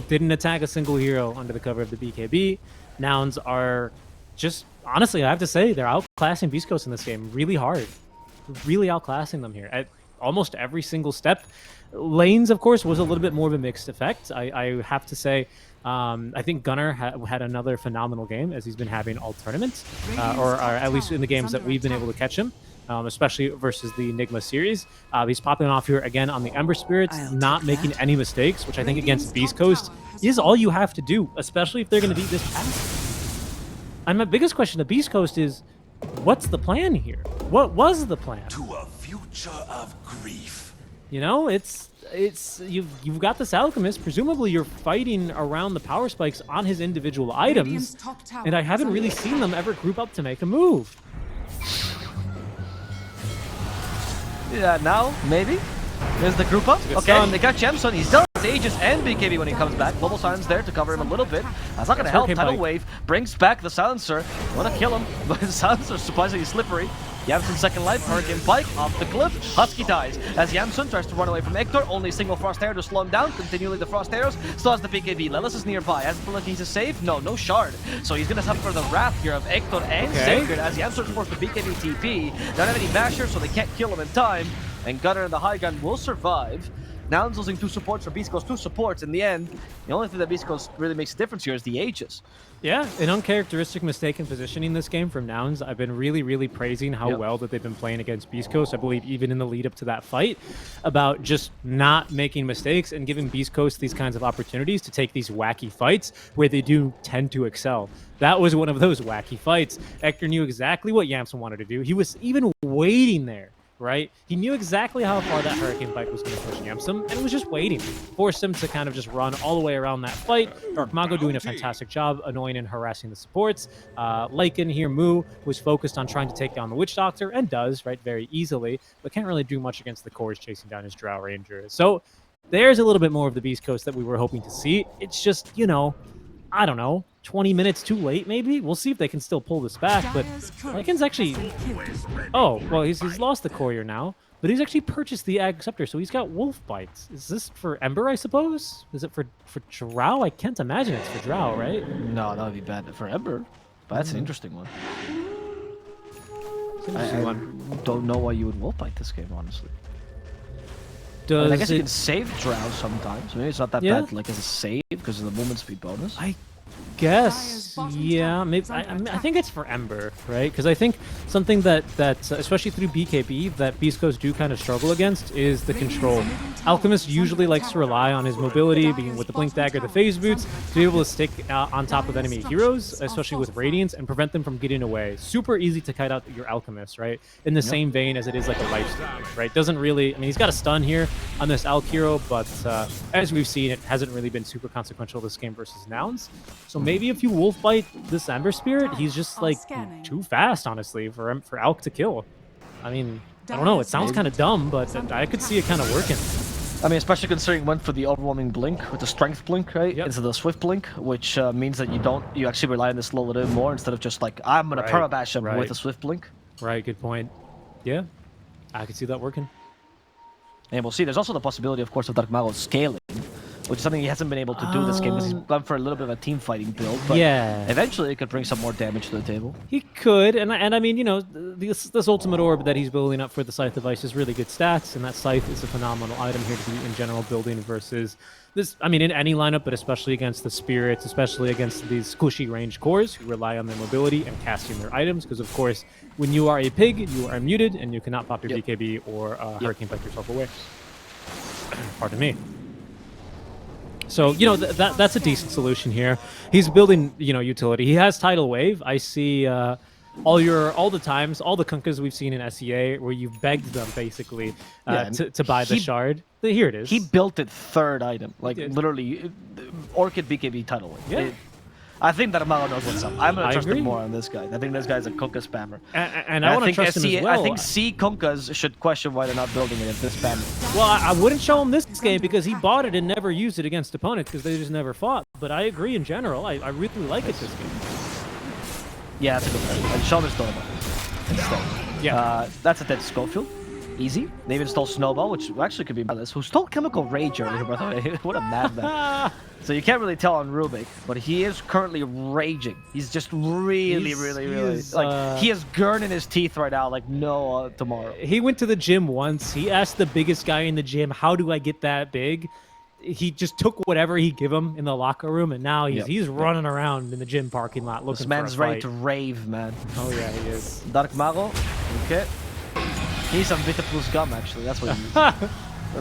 Didn't attack a single hero under the cover of the BKB. Nouns are just, honestly, I have to say, they're outclassing Beast Coast in this game really hard. Really outclassing them here at almost every single step. Lanes, of course, was a little bit more of a mixed effect. I have to say, I think Gunner had another phenomenal game, as he's been having all tournaments, or at least in the games that we've been able to catch him, especially versus the Enigma series. He's popping off here again on the Ember Spirits, not making any mistakes, which I think against Beast Coast is all you have to do, especially if they're going to beat this pass. And my biggest question to Beast Coast is, what's the plan here? What was the plan? To a future of grief. You know, you've got this Alchemist. Presumably, you're fighting around the power spikes on his individual items, and I haven't really seen them ever group up to make a move. Yeah, now maybe. There's the group up. Okay, they got Gemstone. He still has Aegis and BKB when he comes back. Global Silence there to cover him a little bit. That's not going to help. Tidal Wave brings back the Silencer. Want to kill him, but the Silencer's surprisingly slippery. Yamsun's second life, Hurricane Pike off the cliff. Husky dies as Yamsun tries to run away from Ector. Only single Frost Arrow to slow him down. Continually the Frost Arrows. Still has the BKB. Lelis is nearby. Has it like he's a save? No shard. So he's going to suffer the wrath here of Ector and Sacred as Yamsun's forced the BKB TP. Don't have any Basher, so they can't kill him in time. And Gunner and the High Gun will survive. Nouns losing two supports for Beast Coast, two supports. In the end, the only thing that Beast Coast really makes a difference here is the Aegis. Yeah, an uncharacteristic mistake in positioning this game from Nouns. I've been really praising how well that they've been playing against Beast Coast. I believe even in the lead up to that fight, about just not making mistakes and giving Beast Coast these kinds of opportunities to take these wacky fights where they do tend to excel. That was one of those wacky fights. Ector knew exactly what Yamsun wanted to do. He was even waiting there right? He knew exactly how far that Hurricane Bite was going to push Yamsum, and was just waiting. Forced him to kind of just run all the way around that fight. Dark Mago doing a fantastic job, annoying and harassing the supports. Lycan here, Mu, was focused on trying to take down the Witch Doctor, and does, right, very easily, but can't really do much against the cores chasing down his Drow Ranger. So there's a little bit more of the Beast Coast that we were hoping to see. It's just, you know, I don't know, 20 minutes too late, maybe? We'll see if they can still pull this back, but Lycan's actually... Oh, well, he's lost the courier now, but he's actually purchased the Ag Scepter, so he's got Wolf Bites. Is this for Ember, I suppose? Is it for Drow? I can't imagine it's for Drow, right? No, that would be bad for Ember, but that's an interesting one. It's an interesting one. Don't know why you would wolf bite this game, honestly. Does I guess you it... can save Drow sometimes. Maybe it's not that bad, like as a save because of the movement speed bonus. I guess, yeah. Maybe I think it's for Ember, right? Because I think something that especially through BKB that Beast Coast do kind of struggle against is the control. Alchemist usually likes to rely on his mobility, being with the Blink Dagger, the Phase Boots, to be able to stick on top of enemy heroes, especially with Radiance, and prevent them from getting away. Super easy to kite out your Alchemist, right? In the same vein as it is like a lifesteal, right? Doesn't really, I mean, he's got a stun here on this Alch hero, but as we've seen, it hasn't really been super consequential this game versus Nouns. So maybe if you wolf bite this Ember Spirit, he's just like too fast, honestly, for Alch to kill. I mean, I don't know. It sounds kind of dumb, but I could see it kind of working. I mean, especially considering he went for the overwhelming blink with the strength blink, right? Yep. Instead of the swift blink, which means that you actually rely on this slow it in more instead of just like I'm gonna permabash him with a swift blink. Right. Good point. Yeah, I could see that working. And we'll see. There's also the possibility, of course, of Dark Mago scaling, which is something he hasn't been able to do this game because he's gone for a little bit of a team fighting build. But yeah, eventually it could bring some more damage to the table. He could, and I mean, you know, this ultimate orb that he's building up for the Scythe device is really good stats, and that Scythe is a phenomenal item here to be in general building versus this. I mean, in any lineup, but especially against the spirits, especially against these squishy range cores who rely on their mobility and casting their items. Because of course, when you are a pig, you are muted, and you cannot pop your BKB or Hurricane Bite yourself away. Pardon me. So, you know, that's a decent solution here. He's building, you know, utility. He has Tidal Wave. I see all the times, all the kunkas we've seen in SEA where you've begged them, basically, to buy the shard. Here it is. He built it third item. Like, literally, Orchid BKB Tidal Wave. Yeah. I think that Amalo knows what's up. I'm going to trust him more on this guy. I think this guy's a Kunka spammer. And I want to trust him as well. I think C Kunkas should question why they're not building it if this spammer. Well, I wouldn't show him this game because he bought it and never used it against opponents because they just never fought. But I agree in general. I really like it this game. Yeah, that's a good one. And show him his Dota instead. Yeah. That's a dead Schofield. Easy. They even stole Snowball, which actually could be balanced. Who stole Chemical Rage earlier, by the way. What a madman. So you can't really tell on Rubik, but he is currently raging. He's just really, like, he has Gurn in his teeth right now, like no tomorrow. He went to the gym once. He asked the biggest guy in the gym, how do I get that big? He just took whatever he give him in the locker room, and now he's running around in the gym parking lot looking for a fight. This man's ready to rave, man. Oh yeah, he is. Dark Mago, okay. He needs some Vita Plus gum, actually. That's what he needs.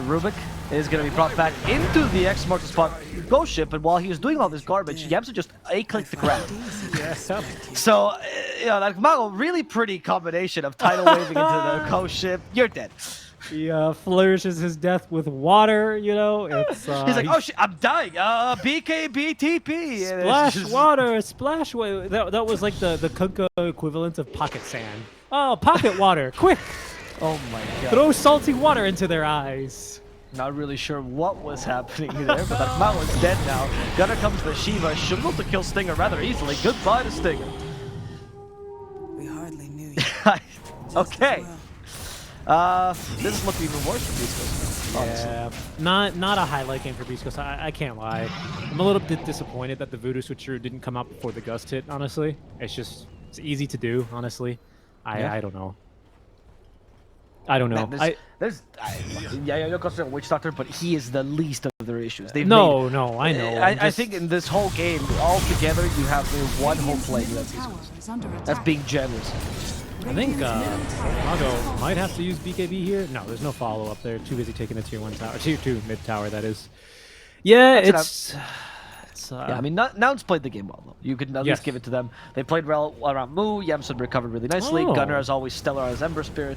Rubik is going to be brought back into the X marks the spot ghost ship, and while he was doing all this garbage, Yamsa just A-clicked the grab. So, you know, Dark Mago, really pretty combination of tidal waving into the ghost ship. You're dead. He flourishes his death with water, you know. It's, he's like, oh shit, I'm dying. BKB TP. Splash water, splash water. That was like the Kunka equivalent of pocket sand. Oh, pocket water, quick. Oh my god. Throw salty water into their eyes. Not really sure what was happening there, but that Mao is dead now. Gunner comes the Shiva, should be able to kill Stinger rather easily. Goodbye to Stinger. We hardly knew you. Okay. This is looking even worse for Beast Coast, honestly. Yeah, not a highlight game for Beast Coast. I can't lie. I'm a little bit disappointed that the Voodoo Switcher didn't come out before the Gust hit, honestly. It's easy to do, honestly. I don't know. I don't know. Man, you're considering Witch Doctor, but he is the least of their issues. I know. I think in this whole game, altogether, you have one whole play. That's being generous. I think Mago might have to use BKB here. No, there's no follow-up there. Too busy taking the tier 1 tower. Tier 2 mid tower, that is. Yeah, it's yeah, I mean, Nouns played the game well, though. You can at least give it to them. They played well around Mu. Yamson recovered really nicely. Gunner, as always, stellar as Ember Spirit.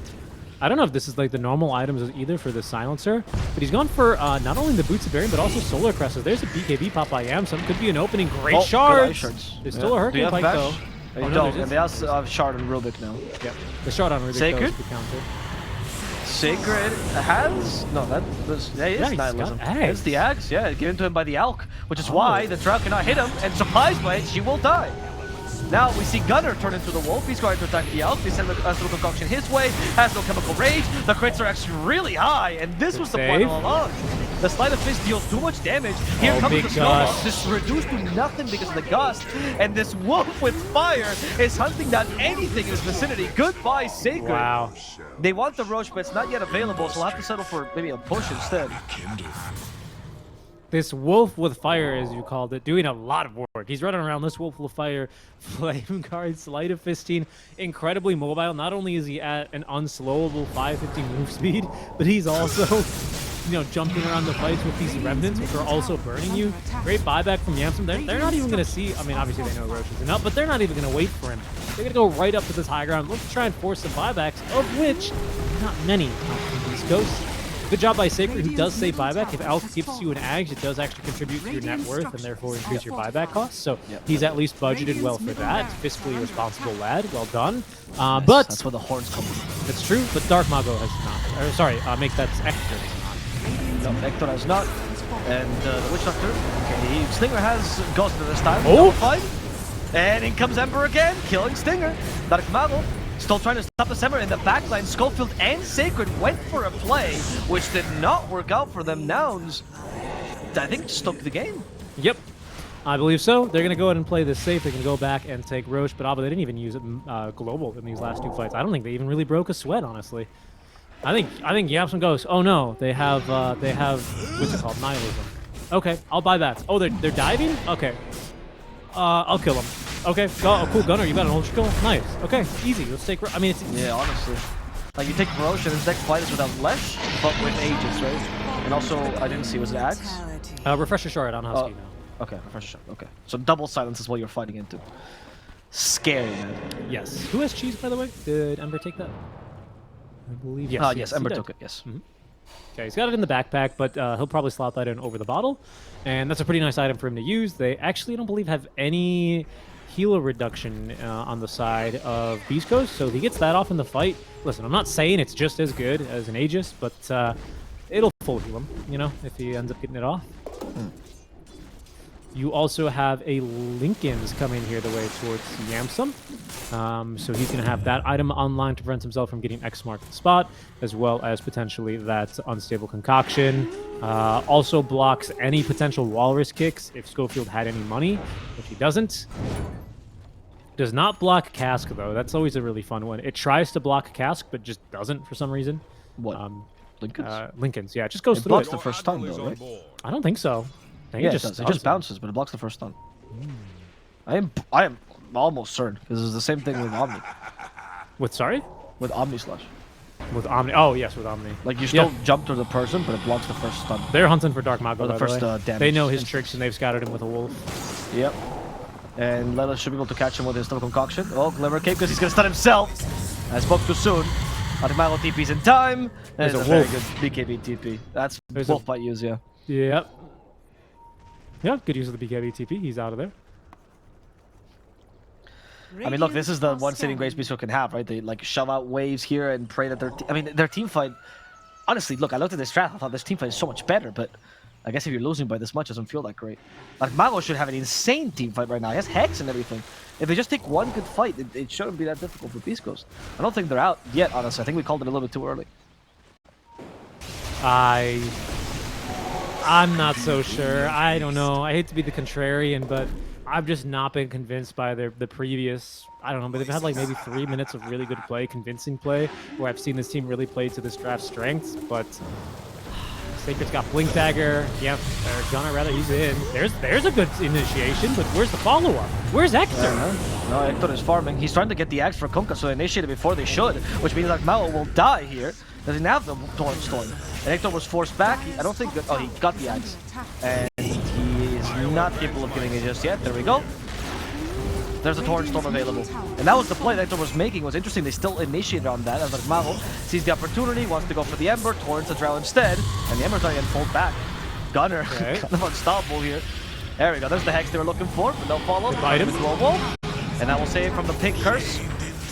I don't know if this is like the normal items either for the silencer, but he's gone for not only the Boots of Bearing, but also Solar Cresses. There's a BKB pop by Yamsum. Could be an opening. Great good shards. ice shards. There's still a Hurricane Pike, though. They Oh, no, don't, there and is. they also have Shard and Rubik now. Yep. The shard on Rubik Sacred? goes to counter. Sacred has no, that was he's nihilism. got Axe. It's the axe, yeah, given to him by the Alk, which is why the Drow cannot hit him, and surprised by it, she will die. Now we see Gunner turn into the wolf. He's going to attack the Alk. They send a little concoction his way. Has no chemical rage. The crits are actually really high, and this was the point save. all along. The Sleight of Fist deals too much damage. Here Oh, comes big the snowball. gust. This is reduced to nothing because of the gust, and this wolf with fire is hunting down anything in his vicinity. Goodbye, Sacred. Wow. They want the Roche, but it's not yet available, so we'll have to settle for maybe a push instead. This wolf with fire, as you called it, doing a lot of work. He's running around this wolf with fire, flame guard, sleight of fisting, incredibly mobile. Not only is he at an unslowable 550 move speed, but he's also, jumping around the fights with these remnants, which are also burning you. Great buyback from Yamsum. They're not even going to see, I mean, obviously they know Roche is enough, but they're not even going to wait for him. They're going to go right up to this high ground. Let's try and force some buybacks, of which not many come from East Coast. Good job by Sacred, who does say buyback. If Alk gives you an Ags, it does actually contribute to your net worth and therefore increase your buyback costs. So he's at least budgeted well for that. Fiscally responsible lad. Well done. But That's where the horns come from. it's true, but Dark Mago has not. Or sorry, make that Hector has not. No, Hector has not. And the Witch Doctor, okay, Stinger has Ghost this time. Oh! Fight. And in comes Ember again, killing Stinger. Dark Mago still trying to stop the Ember in the backline. Schofield and Sacred went for a play, which did not work out for them. Nouns, I think, just took the game. Yep. I believe so. They're going to go ahead and play this safe. They can go back and take Roche, but they didn't even use it global in these last two fights. I don't think they even really broke a sweat, honestly. I think Yamsum goes, oh no, they have what's it called, nihilism. Okay, I'll buy that. Oh, they're diving? Okay. I'll kill them. Okay, oh, cool, Gunner, you got an ultra kill? Nice. Okay, easy. Let's take. I mean, it's Yeah, honestly. Like, you take Roche and his next fight is without Lesh, but with Aegis, right? And also, I didn't see, was it Axe? refresher shard on Husky now. Okay, refresh shot. Okay. So double silence is what you're fighting into. Scary, man. Yes. Who has cheese, by the way? Did Ember take that? I believe yes. Yes, he Ember did. took it, yes. Okay, he's got it in the backpack, but he'll probably slot that in over the bottle. And that's a pretty nice item for him to use. They actually, I don't believe, have any healer reduction on the side of Beast Coast, so if he gets that off in the fight, listen, I'm not saying it's just as good as an Aegis, but it'll full heal him, if he ends up getting it off. You also have a Lincoln's coming here the way towards Yamsum. So he's going to have that item online to prevent himself from getting X-marked the spot, as well as potentially that unstable concoction. Also blocks any potential walrus kicks if Schofield had any money, which he doesn't. Does not block Cask, though. That's always a really fun one. It tries to block Cask, but just doesn't for some reason. What? Lincoln's? Lincoln's, yeah. It just goes It through blocks it. the first stun, though, right? I don't think so. I think Yeah, it it just, does. It just bounces, but it blocks the first stun. I am almost certain, because it's the same thing with Omni. With, sorry? With Omni Slash. With Omni. Oh, yes, with Omni. Like, you still jump to the person, but it blocks the first stun. They're hunting for Dark Mago, Or the by first way. damage. They know his tricks, and they've scouted him with a wolf. Yep. And Lela should be able to catch him with his double concoction. Oh, clever cape, because he's going to stun himself. I spoke too soon. Mago TP's in time. There's There's a a very wolf. good BKB TP. That's There's wolf fight use, yeah. Yep. Yeah, good use of the BKB TP. He's out of there. I mean, look, this is the one saving grace Beastcoast can have, right? They like shove out waves here and pray that their team fight. Honestly, look, I looked at this strat. I thought this team fight is so much better, but I guess if you're losing by this much, it doesn't feel that great. Like, Mago should have an insane team fight right now. He has Hex and everything. If they just take one good fight, it shouldn't be that difficult for Beastcoast. I don't think they're out yet, honestly. I think we called it a little bit too early. I'm not so sure. I don't know. I hate to be the contrarian, but I've just not been convinced by the previous, I don't know, but they've had like maybe 3 minutes of really good play, convincing play, where I've seen this team really play to this draft strengths, but Sacred's got Blink Dagger, or Gunner rather, he's in. There's a good initiation, but where's the follow-up? Where's Hector? No, Hector is farming. He's trying to get the axe for Kunkka, so they initiate it before they should, which means like Mao will die here. Doesn't have the Torn Storm. And Hector was forced back. I don't think... Oh, he got the axe. And he is not capable of getting it just yet. There we go. there's a Torrent Storm available. And that was the play that Hector was making. It was interesting, they still initiated on that, as Mago sees the opportunity, wants to go for the Ember, Torrent's a Drow instead, and the Ember's not getting pulled back. Gunner, kind of unstoppable here. There we go, there's the Hex they were looking for, but no follow. Bite him. And that will save from the Pink Curse.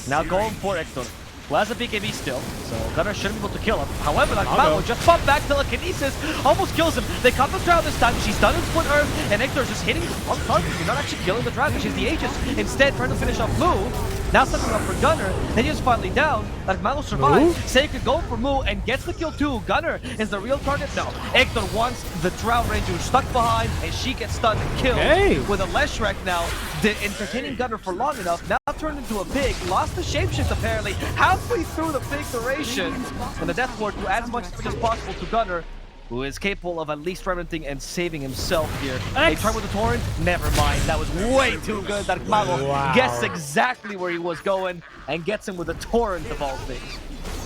Now going for Hector, who has a BKB still, so Gunner shouldn't be able to kill him. However, that Mago just popped back, telekinesis, almost kills him. They cut the Drow this time, she's done in Split Earth, and Hector's just hitting on target. She's not actually killing the Drow, she's the Aegis. Instead, trying to finish off Moo. Now setting up for Gunner, and he is finally down. That Mago survives. Seika going for Moo and gets the kill too. Gunner is the real target. No, Hector wants the Drow Ranger stuck behind, and she gets stunned and killed. With a Leshrac now, entertaining Gunner for long enough. Now turned into a pig, lost the shapeshift apparently, halfway through the pig duration. And the Death Ward to add as much as possible to Gunner, who is capable of at least reventing and saving himself here. They try with the Torrent, never mind. That was way too good. That Mago guessed exactly where he was going and gets him with the Torrent of all things.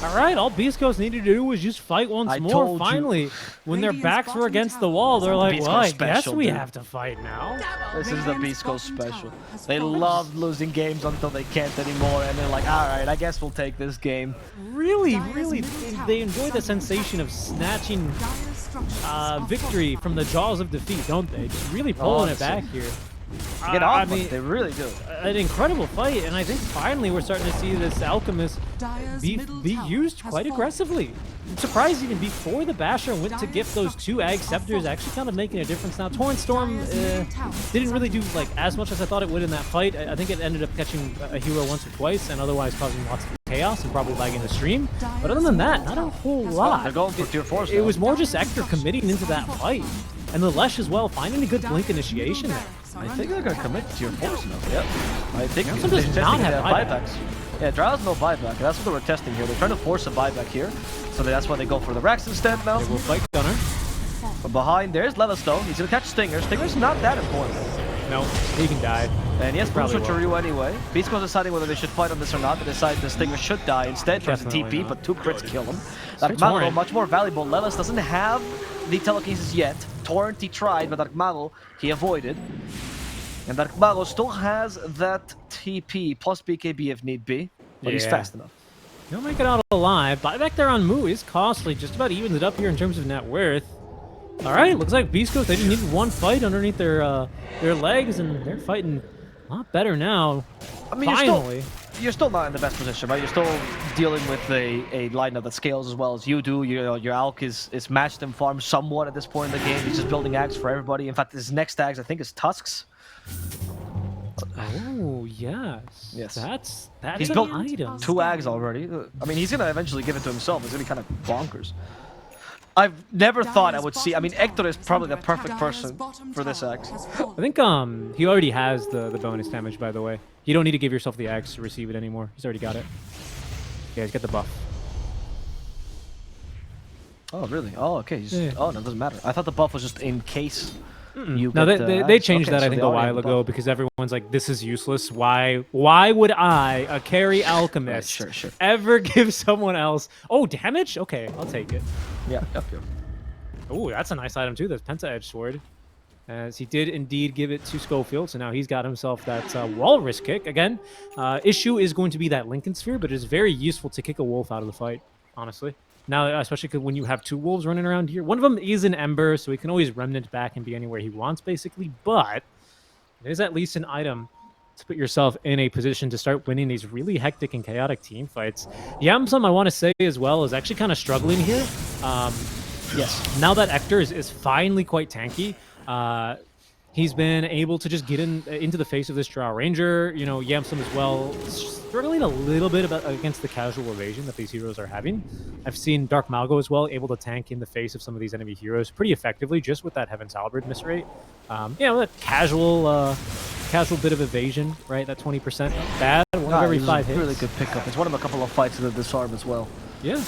All right, all Beast Coast needed to do was just fight once more. Finally, when their backs were against the wall, they're like, well, I guess we have to fight now. This is the Beast Coast special. They love losing games until they can't anymore, and they're like, all right, I guess we'll take this game. Really, they enjoy the sensation of snatching victory from the jaws of defeat, don't they? Just really pulling it back here. I mean, they really do. An incredible fight, and I think finally we're starting to see this Alchemist be used quite aggressively. I'm surprised even before the Basher went to gift those 2 Ag Scepters, actually kind of making a difference now. Torrent Storm didn't really do like as much as I thought it would in that fight. I think it ended up catching a hero once or twice and otherwise causing lots of chaos and probably lagging the stream. But other than that, not a whole lot. They're going for tier 4s. It was more just Hector committing into that fight. And the Lesh as well, finding a good blink initiation there. I think they're going to commit to tier 4s now. Yep. I think some does not have buybacks. Yeah, Drow has no buyback. That's what they were testing here. They're trying to force a buyback here. So that's why they go for the Rex instead now. They will fight Gunner. From behind, there's Lelastone. He's going to catch Stinger. Stinger's not that important. No, he can die. And he has Boost with Ryu anyway. Beast Coast deciding whether they should fight on this or not. They decide the Stinger should die. Instead, tries to TP, but 2 crits kill him. That Mago, much more valuable. Lelis doesn't have the telekinesis yet. Torrent, he tried, but Dark Mago, he avoided. And Dark Mago still has that TP plus BKB if need be, but he's fast enough. He'll make it out alive. Buyback there on Moo is costly. Just about evens it up here in terms of net worth. All right, looks like Beast Coast, they just needed 1 fight underneath their legs, and they're fighting a lot better now. I mean, finally. You're still not in the best position, right? You're still dealing with a lineup that scales as well as you do. Your Alk is matched in farm somewhat at this point in the game. He's just building Ags for everybody. In fact, his next Ags, I think, is Tusks. Oh, yes. That's he's an built item. 2 Ags already. I mean, he's going to eventually give it to himself. It's going to be kind of bonkers. I've never thought I would see. I mean, Hector is probably the perfect person for this Axe. I think he already has the bonus damage, by the way. You don't need to give yourself the Axe to receive it anymore. He's already got it. Yeah, he's got the buff. Oh, really? Oh, okay. Oh, no, it doesn't matter. I thought the buff was just in case you No, they changed that, I think, a while ago because everyone's like, this is useless. Why would I, a carry alchemist, ever give someone else... Oh, damage? Okay, I'll take it. Yeah, yep. Oh, that's a nice item, too. That's Penta Edge Sword. As he did indeed give it to Schofield, so now he's got himself that Walrus kick. Again, issue is going to be that Lincoln Sphere, but it's very useful to kick a wolf out of the fight, honestly. Now, especially when you have 2 wolves running around here. One of them is an Ember, so he can always remnant back and be anywhere he wants, basically. But it is at least an item to put yourself in a position to start winning these really hectic and chaotic team fights. Yamsum, I want to say as well, is actually kind of struggling here. Yes, now that Hector is finally quite tanky, he's been able to just get into the face of this Drow Ranger. You know, Yamsum as well, struggling a little bit against the casual evasion that these heroes are having. I've seen Dark Malgo as well, able to tank in the face of some of these enemy heroes pretty effectively, just with that Heaven's Halberd miss rate. You know, that casual bit of evasion, right? That 20% bad, one of every 5 hits. Really good pickup. It's one of a couple of fights in the disarm as well. Yeah.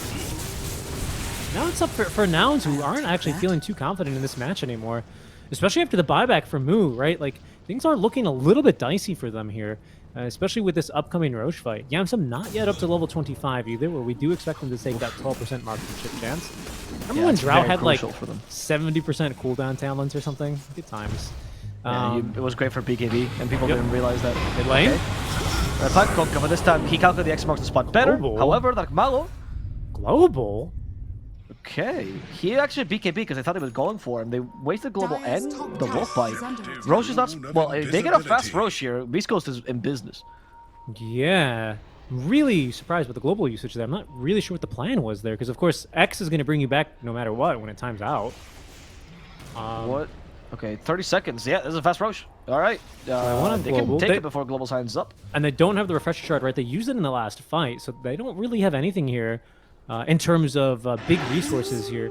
Now it's up for Nouns, who aren't actually feeling too confident in this match anymore. Especially after the buyback from Moo, right? Like, things are looking a little bit dicey for them here, especially with this upcoming Roche fight. Yamsum not yet up to level 25 either, where we do expect them to take that 12% marksmanship chance. Remember when Drow had like 70% cooldown talents or something? Good times. It was great for BKB, and people Yep. didn't realize that. Mid lane. Okay. But this time he calculated the X marks the spot better. Global. However, like Malo, Global. okay, he actually BKB because they thought he was going for him. They wasted global Dire's and top the tower wolf bite. is under attack. Roche is not. Well, if they get a fast Roche here, Beast Coast is in business. Yeah. Really surprised with the global usage there. I'm not really sure what the plan was there, because of course X is going to bring you back no matter what when it times out. What? Okay, 30 seconds. Yeah, this is a fast Roche. All right. want They global. can take They- it before global signs up. And they don't have the refresher shard, right? They used it in the last fight, so they don't really have anything here in terms of big resources here.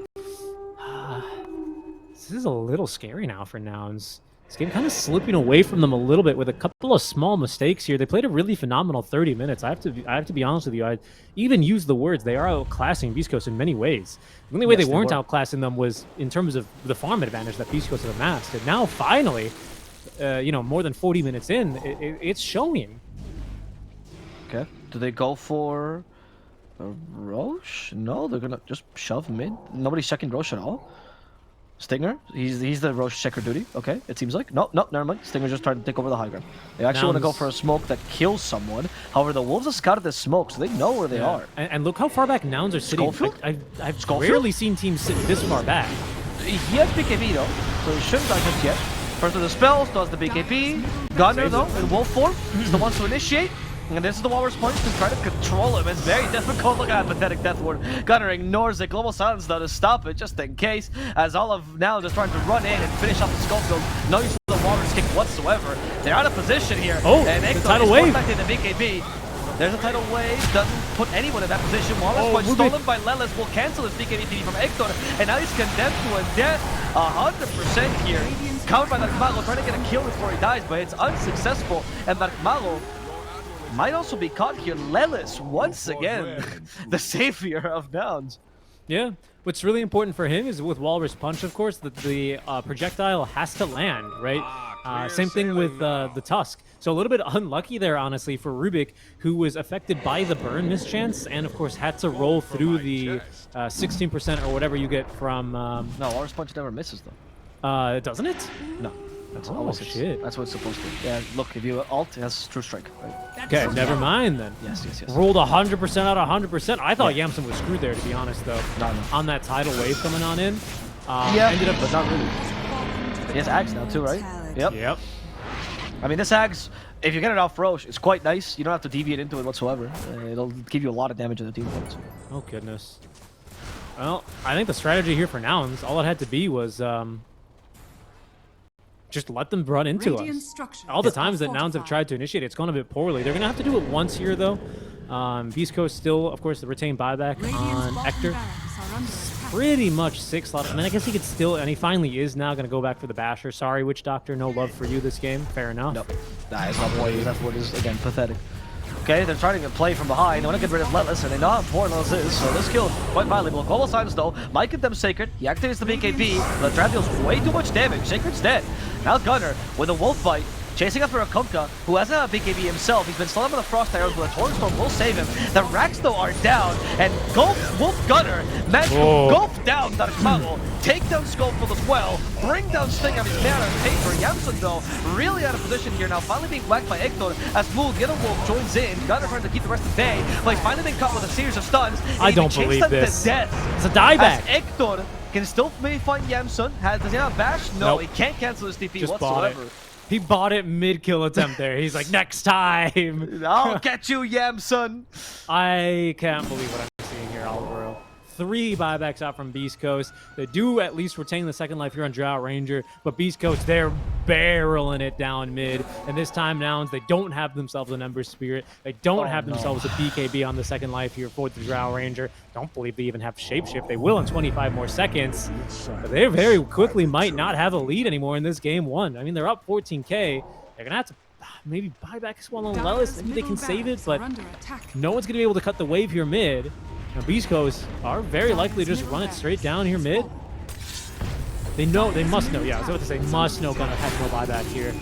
This is a little scary now for Nouns. This game kind of slipping away from them a little bit with a couple of small mistakes here. They played a really phenomenal 30 minutes. I have to be honest with you. I even used the words. They are outclassing Beast Coast in many ways. The only way Yes, they they weren't were. outclassing them was in terms of the farm advantage that Beast Coast have amassed. And now finally, more than 40 minutes in, it's showing. Okay. Do they go for a Roche? No, they're gonna just shove mid. Nobody's checking Roche at all. Stinger, he's the Roche checker duty. Okay, it seems like. No, never mind. Stinger's just trying to take over the high ground. They actually want to go Nouns. for a smoke that kills someone. However, the Wolves have scouted this smoke, so they know where they are. And look how far back Nouns are sitting. Schofield? I've Schofield? rarely seen teams sit this far back. He has BKB though, so he shouldn't die just yet. First of the spells, does the BKB. Gunner though, in wolf form, is the one to initiate. And this is the Walrus Punch to try to control him. It's very difficult. Look at that pathetic Death Ward. Gunner ignores it. Global Silence though to stop it, just in case. As all of now just trying to run in and finish off the Schofield. No use of the Walrus kick whatsoever. They're out of position here. Oh, and the Ektor tidal is wave. back in the BKB. There's a tidal wave, doesn't put anyone in that position. Walrus Punch Ruby. stolen by Lelis will cancel his BKB TV from Ektor, and now he's condemned to a death 100% here. Countered by Narkmago, trying to get a kill before he dies, but it's unsuccessful, and Narkmago might also be caught here. Lelis, once again, the savior of Nouns. Yeah. What's really important for him is with Walrus Punch, of course, that the projectile has to land, right? Same thing with the Tusk. So a little bit unlucky there, honestly, for Rubik, who was affected by the burn mischance, and of course had to roll through the 16% or whatever you get from. No, Walrus Punch never misses though. Doesn't it? No. That's Oh, always hits. shit. That's what it's supposed to. Yeah, look, if you ult, it has True Strike. Right? Okay, never mind then. Yes. Rolled 100% out of 100%. I thought Yamson was screwed there, to be honest, though. No. On that tidal wave coming on in. Ended up, but not really. He has Ags now too, right? Yep. Yep. I mean, this Ags, if you get it off Roche, it's quite nice. You don't have to deviate into it whatsoever. It'll give you a lot of damage in the team fights. Oh, goodness. Well, I think the strategy here for Nouns, all it had to be was just let them run into Radiant us. structures All the are times that Nouns have fortified. tried to initiate, it's gone a bit poorly. They're going to have to do it once here, though. Beast Coast still, of course, the retained buyback Radiant's on bottom Ektor. barracks are under attack. Pretty much 6 left. I mean, I guess he could still, and he finally is now going to go back for the Basher. Sorry, Witch Doctor, no love for you this game. Fair enough. Nope. Nah, it's not what That's what is, again, pathetic. Okay, they're trying to play from behind. They want to get rid of Lelis, and they know how important Lelis is, so this kill quite valuable. Global Silence, though, might get them Sacred. He activates the BKB. The trap deals way too much damage. Sacred's dead. Now Gunner with a Wolf Bite, chasing after a Kunkka, who hasn't had a BKB himself. He's been slung up with a Frost Arrows, but a Torrent Storm will save him. The Racks, though, are down, and Wolf Gunner managed to gulp down Narkmago, take down Schofield as well, bring down Sting on his mana on paper. Yamson, though, really out of position here now, finally being whacked by Ektor as Moog, the other Wolf, joins in. Gunner trying to keep the rest at bay, but he's finally been caught with a series of stuns. And I he don't chased believe them this. to death. It's a dieback. As Ektor can still maybe find Yamson. Does he have a bash? No, Nope. he can't cancel his DP Just bought it. whatsoever. He bought it mid-kill attempt there. He's like, next time. I'll get you, Yamson. I can't believe what I'm seeing here, Alvaro. 3 buybacks out from Beast Coast. They do at least retain the second life here on Drought Ranger, but Beast Coast, they're barreling it down mid. And this time, Nouns, they don't have themselves an Ember Spirit. They don't have themselves a BKB on the second life here for the Drought Ranger. Don't believe they even have Shapeshift. They will in 25 more seconds. But they very quickly might not have a lead anymore in this game 1. I mean, they're up 14k. They're going to have to maybe buy back as well on Lelis. Maybe they can save it, but no one's going to be able to cut the wave here mid. Now, Beast Coast are very likely to just run it straight down here mid. They know, they must know, yeah, I was about to say, must know Gunner has no buyback here.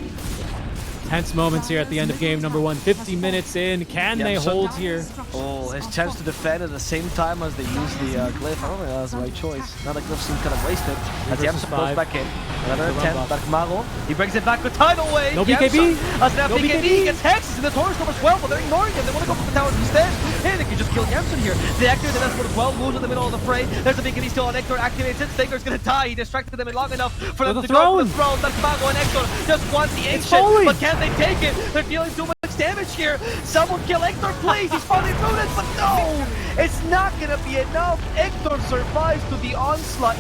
Tense moments here at the end of game number 1. 50 minutes in. Can they hold here? Oh, his chance to defend at the same time as they use the glyph. I don't think that was the right choice. Now the glyph seems kind of wasted. As Yamson goes back in. Another attempt, Darkmago. He brings it back with tidal wave. No BKB. As now No BKB gets Hexes in the Taurus Storm as well, but they're ignoring him. They want to go for the towers instead. Hey, they can just kill Yamson here. The activates the Nestor as well, moves in the middle of the fray. There's a BKB still on Hector, activates it. Stinger's gonna die. He distracted them long enough for them to go for the throne. Darkmago and Hector just want the ancient, but can they take it? They're dealing too much damage here. Someone kill Hector, please. He's falling through this, but no! It's not gonna be enough. Hector survives to the onslaught.